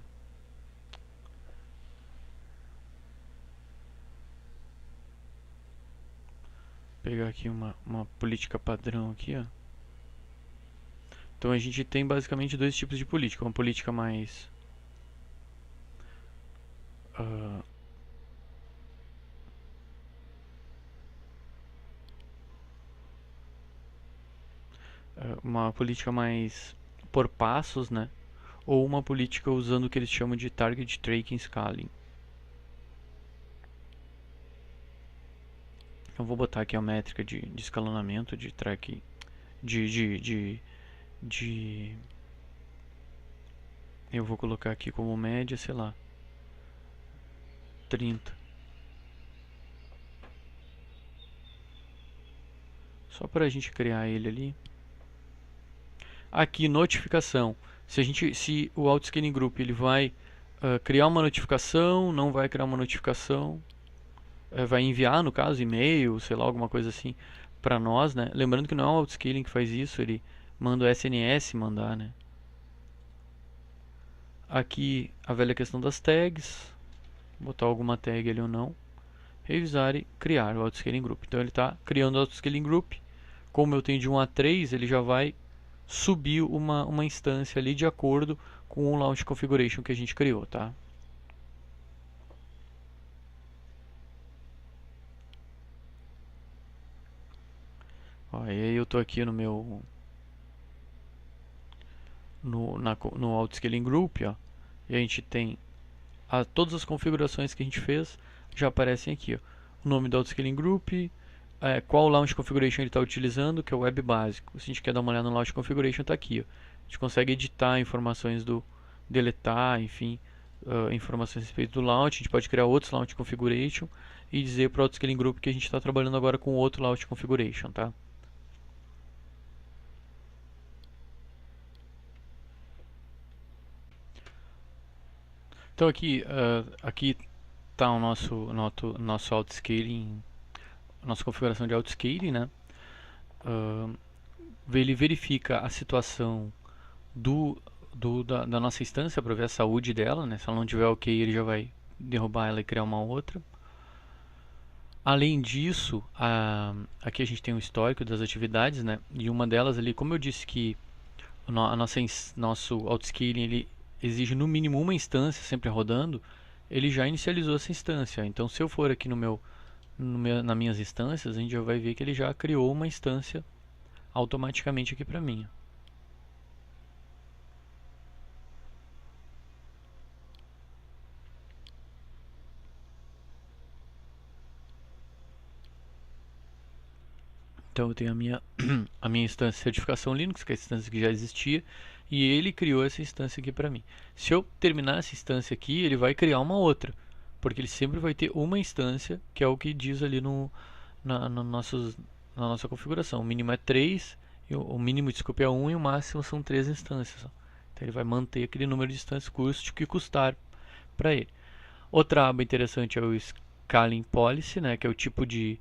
pegar aqui uma política padrão aqui, ó. Então a gente tem basicamente dois tipos de política. Uma política mais uma política mais por passos, né? ou uma política usando o que eles chamam de Target Tracking Scaling. Eu vou botar aqui a métrica de escalonamento, de track, de eu vou colocar aqui como média, sei lá, 30. Só para a gente criar ele ali. Aqui, notificação. Se o Autoscaling Group ele vai criar uma notificação, não vai criar uma notificação, vai enviar, no caso, e-mail, sei lá, alguma coisa assim, para nós, né? Lembrando que não é o Autoscaling que faz isso, ele manda o SNS mandar, né? Aqui a velha questão das tags, botar alguma tag ali ou não, revisar e criar o Autoscaling Group. Então ele está criando o Autoscaling Group. Como eu tenho de 1 a 3, ele já vai subir uma instância ali de acordo com o Launch Configuration que a gente criou, tá? Ó, e aí eu estou aqui no meu no Autoscaling Group, ó, e a gente tem todas as configurações que a gente fez já aparecem aqui, ó. O nome do Autoscaling Group, qual Launch Configuration ele está utilizando, que é o web básico. Se a gente quer dar uma olhada no Launch Configuration, está aqui, ó. A gente consegue editar informações deletar, enfim, informações a respeito do launch. A gente pode criar outros Launch Configuration e dizer para o Autoscaling Group que a gente está trabalhando agora com outro Launch Configuration, tá? Então aqui está o nosso autoscaling, nossa configuração de autoscaling, né? Ele verifica a situação da nossa instância para ver a saúde dela, né? Se ela não tiver ok, ele já vai derrubar ela e criar uma outra. Além disso, aqui a gente tem um histórico das atividades, né? E uma delas ali, como eu disse que nosso autoscaling ele exige no mínimo uma instância sempre rodando, ele já inicializou essa instância. Então, se eu for aqui nas minhas instâncias, a gente já vai ver que ele já criou uma instância automaticamente aqui para mim. Então eu tenho a minha instância de certificação Linux, que é a instância que já existia, e ele criou essa instância aqui para mim. Se eu terminar essa instância aqui, ele vai criar uma outra, porque ele sempre vai ter uma instância, que é o que diz ali na nossa configuração. O mínimo é 3, o mínimo, desculpe, é 1 e o máximo são 3 instâncias. Então ele vai manter aquele número de instâncias, custe o que custar para ele. Outra aba interessante é o Scaling Policy, né, que é o tipo de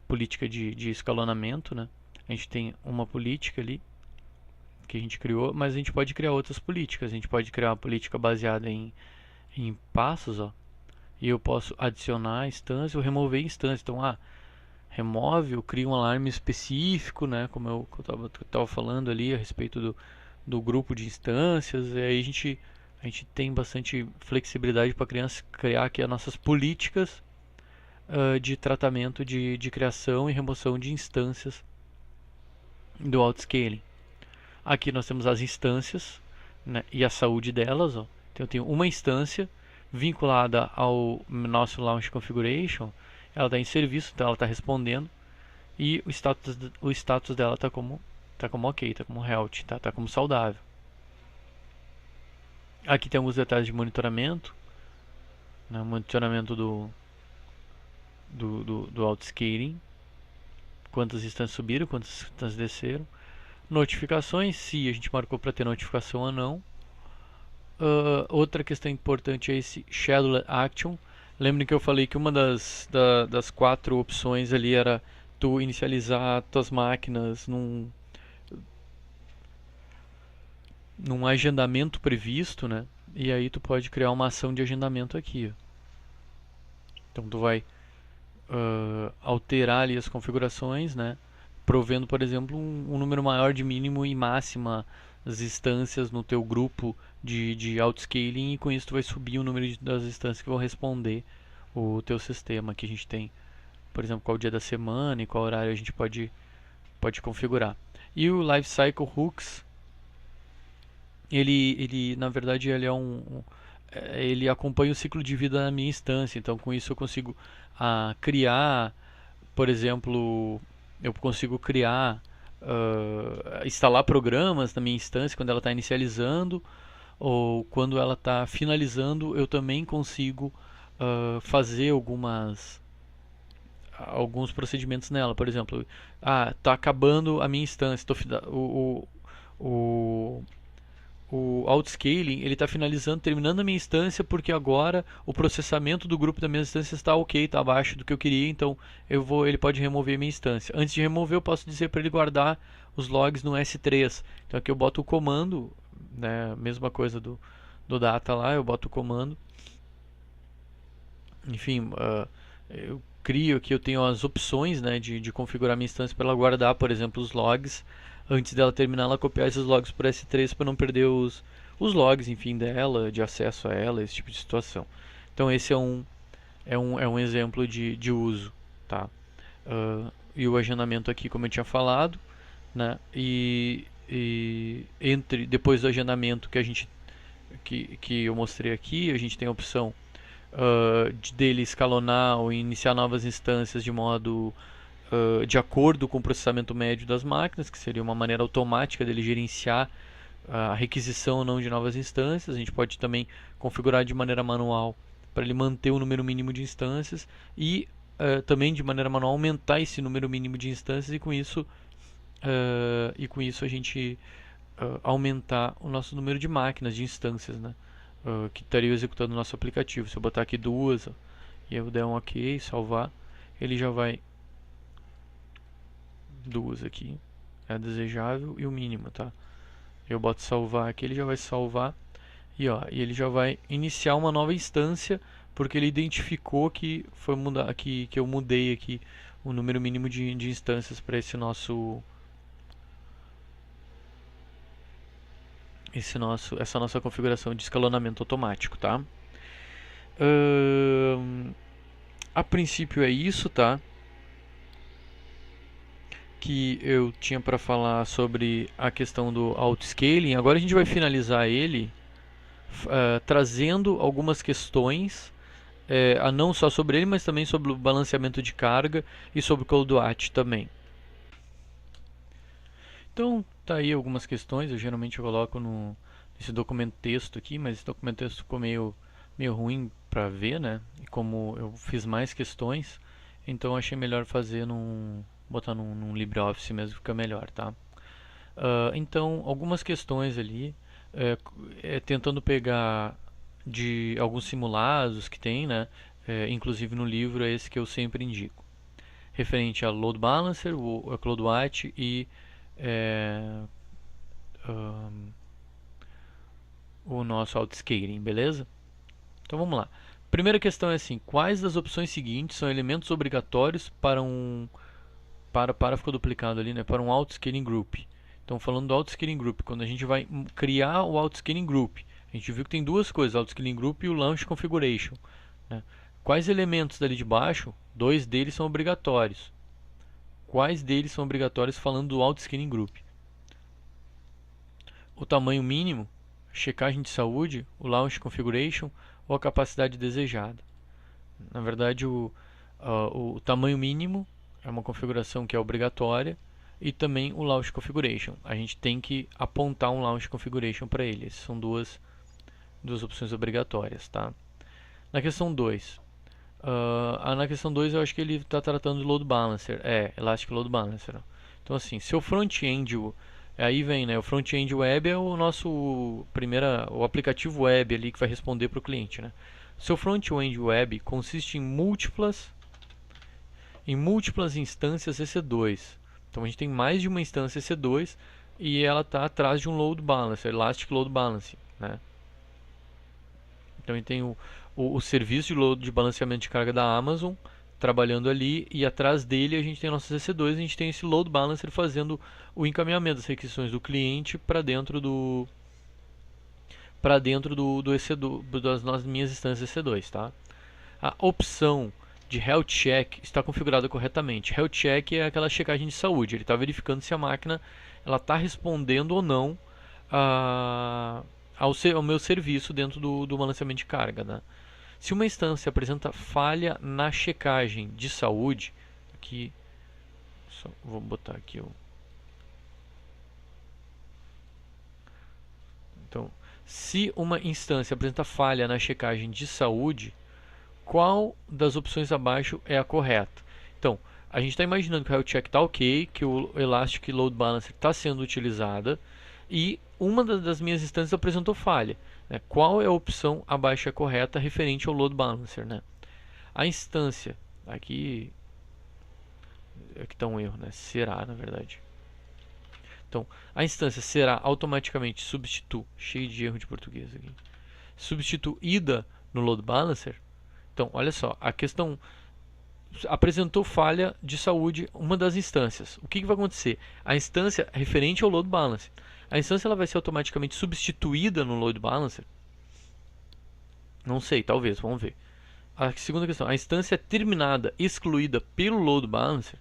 política de escalonamento, né? A gente tem uma política ali que a gente criou, mas a gente pode criar outras políticas. A gente pode criar uma política baseada em passos, ó, e eu posso adicionar instância ou remover instância. Então, remove, eu crio um alarme específico, né? Como eu estava falando ali a respeito do grupo de instâncias. E aí a gente tem bastante flexibilidade para criar aqui as nossas políticas de tratamento de criação e remoção de instâncias do autoscaling. Aqui nós temos as instâncias, né, e a saúde delas. Ó. Então eu tenho uma instância vinculada ao nosso Launch Configuration, ela está em serviço, então ela está respondendo, e o status dela está como ok, está como healthy, tá como saudável. Aqui tem alguns detalhes de monitoramento, né, monitoramento do autoscaling, quantas instâncias subiram, quantas instâncias desceram. Notificações, se a gente marcou para ter notificação ou não. Outra questão importante é esse Schedule Action. Lembrem que eu falei que uma das 4 opções ali era tu inicializar tuas máquinas num agendamento previsto, né? E aí tu pode criar uma ação de agendamento aqui. Ó. Então tu vai alterar ali as configurações, né? Provendo, por exemplo, um número maior de mínimo e máxima as instâncias no teu grupo de autoscaling, e com isso tu vai subir o número das instâncias que vão responder o teu sistema. Aqui a gente tem, por exemplo, qual dia da semana e qual horário a gente pode configurar. E o Lifecycle Hooks, ele na verdade, ele é ele acompanha o ciclo de vida da minha instância. Então, com isso eu consigo criar, por exemplo, eu consigo criar, instalar programas na minha instância quando ela está inicializando, ou quando ela está finalizando, eu também consigo fazer alguns procedimentos nela. Por exemplo, está acabando a minha instância, o, o autoscaling ele está finalizando, terminando a minha instância, porque agora o processamento do grupo da minha instância está ok, está abaixo do que eu queria, então ele pode remover a minha instância. Antes de remover, eu posso dizer para ele guardar os logs no S3. Então aqui eu boto o comando, né, mesma coisa do data lá, eu boto o comando. Enfim, eu crio aqui, eu tenho as opções, né, de configurar minha instância para ela guardar, por exemplo, os logs. Antes dela terminar, ela copiar esses logs por S3 para não perder os logs, enfim, dela, de acesso a ela, esse tipo de situação. Então esse é um exemplo de uso, tá? E o agendamento aqui, como eu tinha falado, né? Depois do agendamento que eu mostrei aqui, a gente tem a opção dele escalonar ou iniciar novas instâncias de modo de acordo com o processamento médio das máquinas, que seria uma maneira automática dele gerenciar a requisição ou não de novas instâncias. A gente pode também configurar de maneira manual para ele manter o número mínimo de instâncias e também de maneira manual aumentar esse número mínimo de instâncias e com isso a gente aumentar o nosso número de máquinas, de instâncias, né? Que estaria executando o nosso aplicativo. Se eu botar aqui duas e eu der um OK, salvar, ele já vai duas aqui, é desejável e o mínimo, tá? Eu boto salvar aqui, ele já vai salvar e ele já vai iniciar uma nova instância porque ele identificou que foi mudar que eu mudei aqui o número mínimo de instâncias para essa nossa configuração de escalonamento automático, tá? A princípio é isso, tá? Que eu tinha para falar sobre a questão do autoscaling. Agora a gente vai finalizar ele trazendo algumas questões, não só sobre ele, mas também sobre o balanceamento de carga e sobre o CloudWatch também. Então, tá aí algumas questões. Eu geralmente coloco nesse documento texto aqui, mas esse documento texto ficou meio ruim para ver, né? E como eu fiz mais questões, então eu achei melhor botar num LibreOffice mesmo, fica melhor, tá? Então, algumas questões ali, tentando pegar de alguns simulados que tem, né? Inclusive no livro é esse que eu sempre indico. Referente a Load Balancer, a CloudWatch e o nosso autoscaling, beleza? Então vamos lá. Primeira questão é assim: quais das opções seguintes são elementos obrigatórios para ficou duplicado ali, né? Para um autoscaling group. Então falando do autoscaling group, quando a gente vai criar o autoscaling group, a gente viu que tem duas coisas: o autoscaling group e o launch configuration, né? Quais elementos dali de baixo? Dois deles são obrigatórios. Quais deles são obrigatórios falando do autoscaling group? O tamanho mínimo, checagem de saúde, o launch configuration ou a capacidade desejada. Na verdade, o tamanho mínimo é uma configuração que é obrigatória e também o launch configuration. A gente tem que apontar um launch configuration para ele. Essas são duas opções obrigatórias, tá? Na questão 2, na questão 2 eu acho que ele está tratando de load balancer, Elastic Load Balancer. Então assim, se o front-end, aí vem, né, o front-end web é o nosso o aplicativo web ali que vai responder para o cliente, né? Seu front-end web consiste em múltiplas instâncias EC2. Então a gente tem mais de uma instância EC2 e ela está atrás de um load balancer, Elastic Load Balancing, né? Então a gente tem o serviço de balanceamento de carga da Amazon trabalhando ali e atrás dele a gente tem nossos EC2, a gente tem esse load balancer fazendo o encaminhamento das requisições do cliente para dentro do EC2, das minhas instâncias EC2, tá? A opção de Health Check está configurada corretamente. Health Check é aquela checagem de saúde, ele está verificando se a máquina está respondendo ou não ao meu serviço dentro do balanceamento de carga, né? Se uma instância apresenta falha na checagem de saúde, aqui, vou botar aqui o. Então, se uma instância apresenta falha na checagem de saúde, qual das opções abaixo é a correta? Então, a gente está imaginando que o health check está ok, que o Elastic Load Balancer está sendo utilizada e uma das minhas instâncias apresentou falha. Né? Qual é a opção abaixo é correta referente ao Load Balancer? Né? A instância, aqui está um erro, né? Será, na verdade. Então, a instância será automaticamente cheio de erro de português aqui, substituída no Load Balancer. Então, olha só, a questão apresentou falha de saúde uma das instâncias. O que vai acontecer? A instância referente ao Load Balancer, a instância ela vai ser automaticamente substituída no Load Balancer? Não sei, talvez, vamos ver. A segunda questão, a instância é terminada, excluída pelo Load Balancer?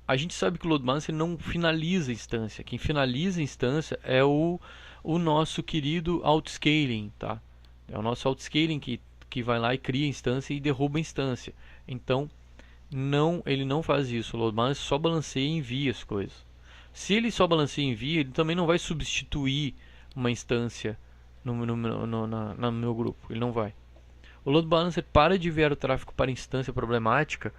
A gente sabe que o Load Balancer não finaliza a instância. Quem finaliza a instância é o nosso querido Outscaling, tá? É o nosso Outscaling que vai lá e cria a instância e derruba a instância. Então, ele não faz isso. O Load Balancer só balanceia e envia as coisas. Se ele só balanceia e envia, ele também não vai substituir uma instância no meu grupo. Ele não vai. O Load Balancer para de enviar o tráfego para instância problemática,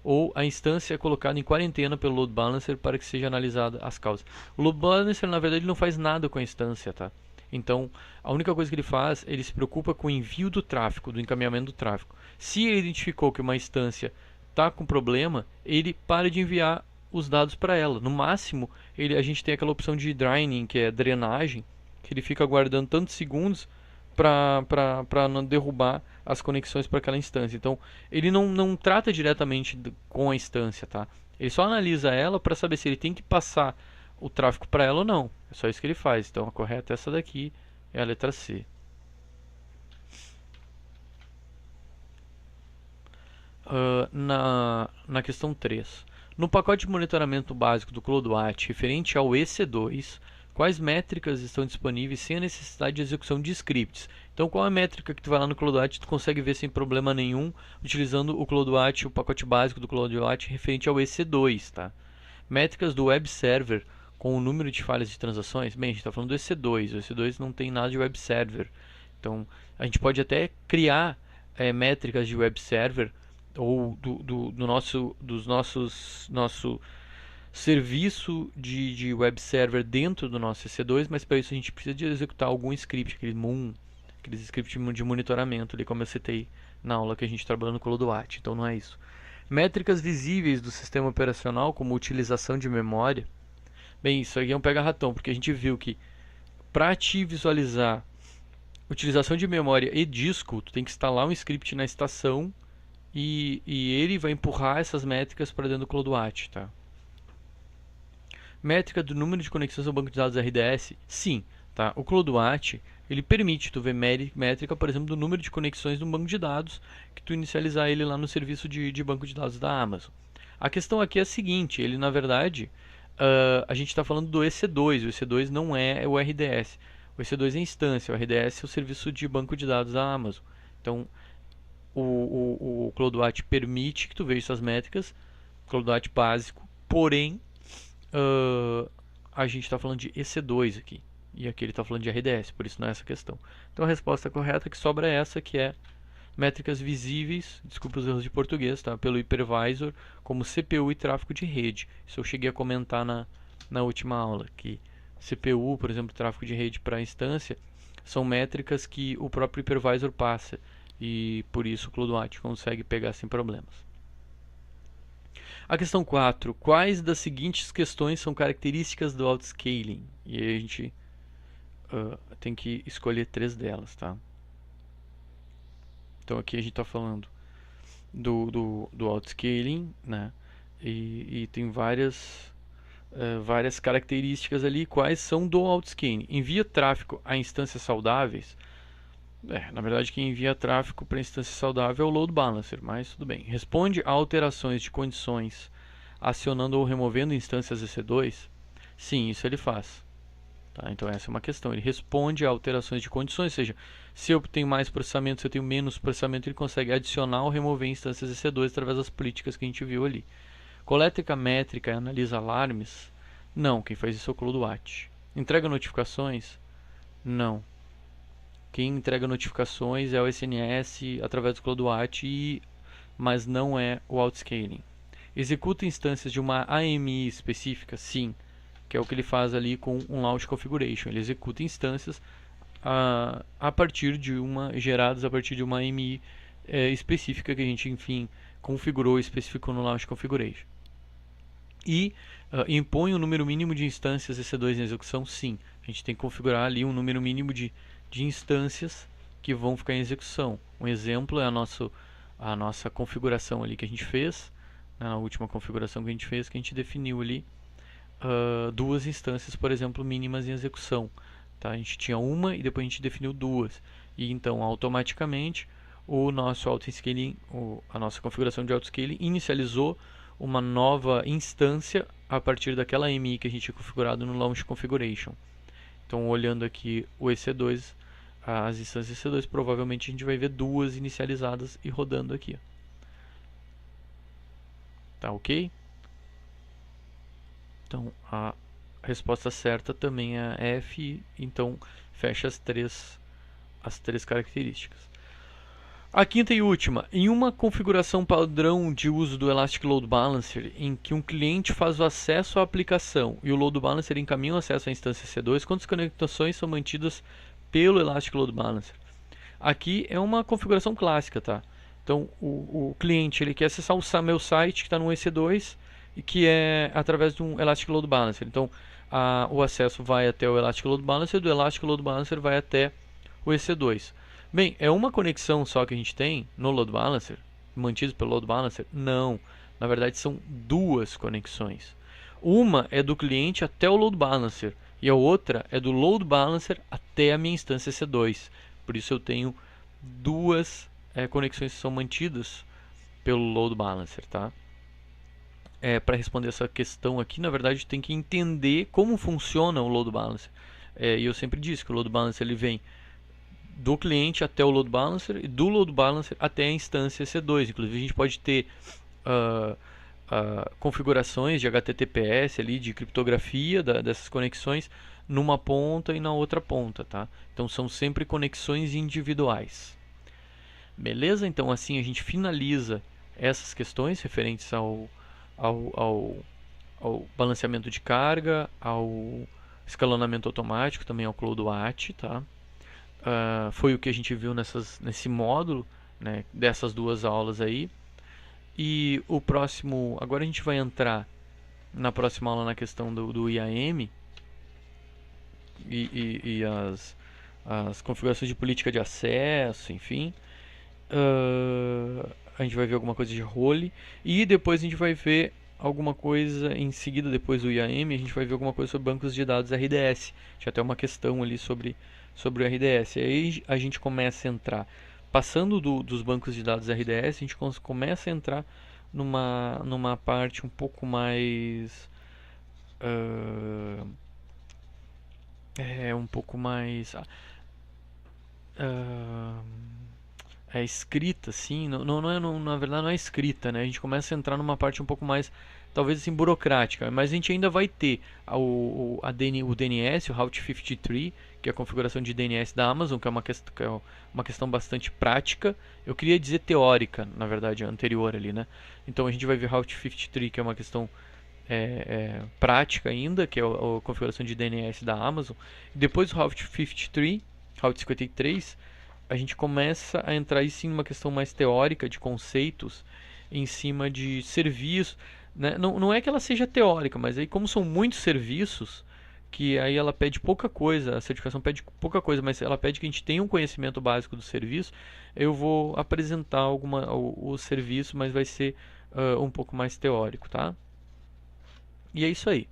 ou a instância é colocada em quarentena pelo Load Balancer para que seja analisada as causas. O Load Balancer, na verdade, ele não faz nada com a instância, tá? Então, a única coisa que ele faz, ele se preocupa com o envio do tráfego, do encaminhamento do tráfego. Se ele identificou que uma instância está com problema, ele para de enviar os dados para ela. No máximo, a gente tem aquela opção de draining, que é drenagem, que ele fica aguardando tantos segundos para não derrubar as conexões para aquela instância. Então, ele não trata diretamente com a instância, tá? Ele só analisa ela para saber se ele tem que passar o tráfego para ela ou não. É só isso que ele faz. Então, a correta é essa daqui, é a letra C. Na questão 3. No pacote de monitoramento básico do CloudWatch referente ao EC2, quais métricas estão disponíveis sem a necessidade de execução de scripts? Então, qual é a métrica que tu vai lá no CloudWatch e tu consegue ver sem problema nenhum, utilizando o CloudWatch, o pacote básico do CloudWatch referente ao EC2, tá? Métricas do web server com o número de falhas de transações. Bem, a gente está falando do EC2. O EC2 não tem nada de web server. Então, a gente pode até criar métricas de web server ou nosso serviço de web server dentro do nosso EC2, mas para isso a gente precisa de executar algum script, aqueles scripts de monitoramento, ali como eu citei na aula que a gente trabalhou no CloudWatch. Então não é isso. Métricas visíveis do sistema operacional, como utilização de memória. Bem, isso aqui é um pega-ratão, porque a gente viu que para te visualizar utilização de memória e disco, tu tem que instalar um script na estação e ele vai empurrar essas métricas para dentro do CloudWatch, tá? Métrica do número de conexões ao banco de dados RDS, sim, tá? O CloudWatch, ele permite tu ver métrica, por exemplo, do número de conexões no banco de dados que tu inicializar ele lá no serviço de banco de dados da Amazon. A questão aqui é a seguinte, ele na verdade, a gente está falando do EC2, o EC2 não é o RDS. O EC2 é instância, o RDS é o serviço de banco de dados da Amazon. Então, o CloudWatch permite que tu veja essas métricas, CloudWatch básico, porém, a gente está falando de EC2 aqui, e aqui ele está falando de RDS, por isso não é essa questão. Então a resposta correta que sobra é essa, que é métricas visíveis, desculpa os erros de português, tá? Pelo hypervisor, como CPU e tráfego de rede. Isso eu cheguei a comentar na última aula, que CPU, por exemplo, tráfego de rede para instância, são métricas que o próprio hypervisor passa, e por isso o CloudWatch consegue pegar sem problemas. A questão 4. Quais das seguintes questões são características do Outscaling? E aí a gente tem que escolher 3 delas, tá? Então aqui a gente está falando do Outscaling, né? E tem várias características ali. Quais são do Outscaling? Envia tráfego a instâncias saudáveis. Na verdade, quem envia tráfego para instância saudável é o Load Balancer, mas tudo bem. Responde a alterações de condições acionando ou removendo instâncias EC2? Sim, isso ele faz. Tá? Então essa é uma questão. Ele responde a alterações de condições, ou seja, se eu tenho mais processamento, se eu tenho menos processamento, ele consegue adicionar ou remover instâncias EC2 através das políticas que a gente viu ali. Coleta métrica e analisa alarmes? Não, quem faz isso é o CloudWatch. Entrega notificações? Não. Quem entrega notificações é o SNS através do CloudWatch, mas não é o Outscaling. Executa instâncias de uma AMI específica? Sim, que é o que ele faz ali com um Launch Configuration. Ele executa instâncias a partir de geradas a partir de uma AMI específica que a gente, enfim, configurou e especificou no Launch Configuration. E impõe um número mínimo de instâncias EC2 em execução? Sim. A gente tem que configurar ali um número mínimo de instâncias que vão ficar em execução. Um exemplo é a nossa configuração ali que a gente fez, né, na última configuração que a gente fez, que a gente definiu ali duas instâncias, por exemplo, mínimas em execução. Tá? A gente tinha uma e depois a gente definiu duas. E então, automaticamente, o nosso autoscaling, a nossa configuração de autoscaling inicializou uma nova instância a partir daquela AMI que a gente tinha configurado no Launch Configuration. Então, olhando aqui o EC2, as instâncias EC2, provavelmente a gente vai ver duas inicializadas e rodando aqui. Tá ok? Então, a resposta certa também é F, então fecha as três características. A quinta e última, em uma configuração padrão de uso do Elastic Load Balancer, em que um cliente faz o acesso à aplicação e o Load Balancer encaminha o acesso à instância C2, quantas conexões são mantidas pelo Elastic Load Balancer? Aqui é uma configuração clássica, tá? Então, o cliente ele quer acessar o meu site que está no EC2 e que é através de um Elastic Load Balancer. Então, o acesso vai até o Elastic Load Balancer, do Elastic Load Balancer vai até o EC2. Bem, é uma conexão só que a gente tem no Load Balancer, mantido pelo Load Balancer? Não. Na verdade, são duas conexões. Uma é do cliente até o Load Balancer e a outra é do Load Balancer até a minha instância C2. Por isso eu tenho duas conexões que são mantidas pelo Load Balancer, tá? Para responder essa questão aqui, na verdade, tem que entender como funciona o Load Balancer. E eu sempre disse que o Load Balancer ele vem do cliente até o Load Balancer e do Load Balancer até a instância C2. Inclusive, a gente pode ter configurações de HTTPS ali, de criptografia dessas conexões numa ponta e na outra ponta, tá? Então são sempre conexões individuais. Beleza? Então assim a gente finaliza essas questões referentes ao balanceamento de carga, ao escalonamento automático, também ao CloudWatch, tá? Foi o que a gente viu nesse módulo, né, dessas duas aulas aí. E o próximo, agora a gente vai entrar na próxima aula na questão do IAM e as configurações de política de acesso, enfim. A gente vai ver alguma coisa de role e depois a gente vai ver alguma coisa em seguida, depois do IAM, a gente vai ver alguma coisa sobre bancos de dados RDS. Tinha até uma questão ali sobre o RDS. E aí a gente começa a entrar, passando dos bancos de dados RDS, a gente começa a entrar numa parte um pouco mais um pouco mais escrita, assim, na verdade não é escrita, né? A gente começa a entrar numa parte um pouco mais, talvez assim, burocrática, mas a gente ainda vai ter o DNS, o Route 53, que é a configuração de DNS da Amazon, que é uma questão bastante prática. Eu queria dizer teórica, na verdade, anterior ali, né? Então a gente vai ver Route 53, que é uma questão prática ainda, que é a configuração de DNS da Amazon. Depois do Route 53, Route 53, a gente começa a entrar aí sim numa questão mais teórica de conceitos em cima de serviços, né? Não é que ela seja teórica, mas aí como são muitos serviços, que aí ela pede pouca coisa, a certificação pede pouca coisa, mas ela pede que a gente tenha um conhecimento básico do serviço. Eu vou apresentar o serviço, mas vai ser um pouco mais teórico, tá? E é isso aí.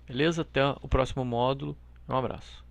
Beleza? Até o próximo módulo. Um abraço.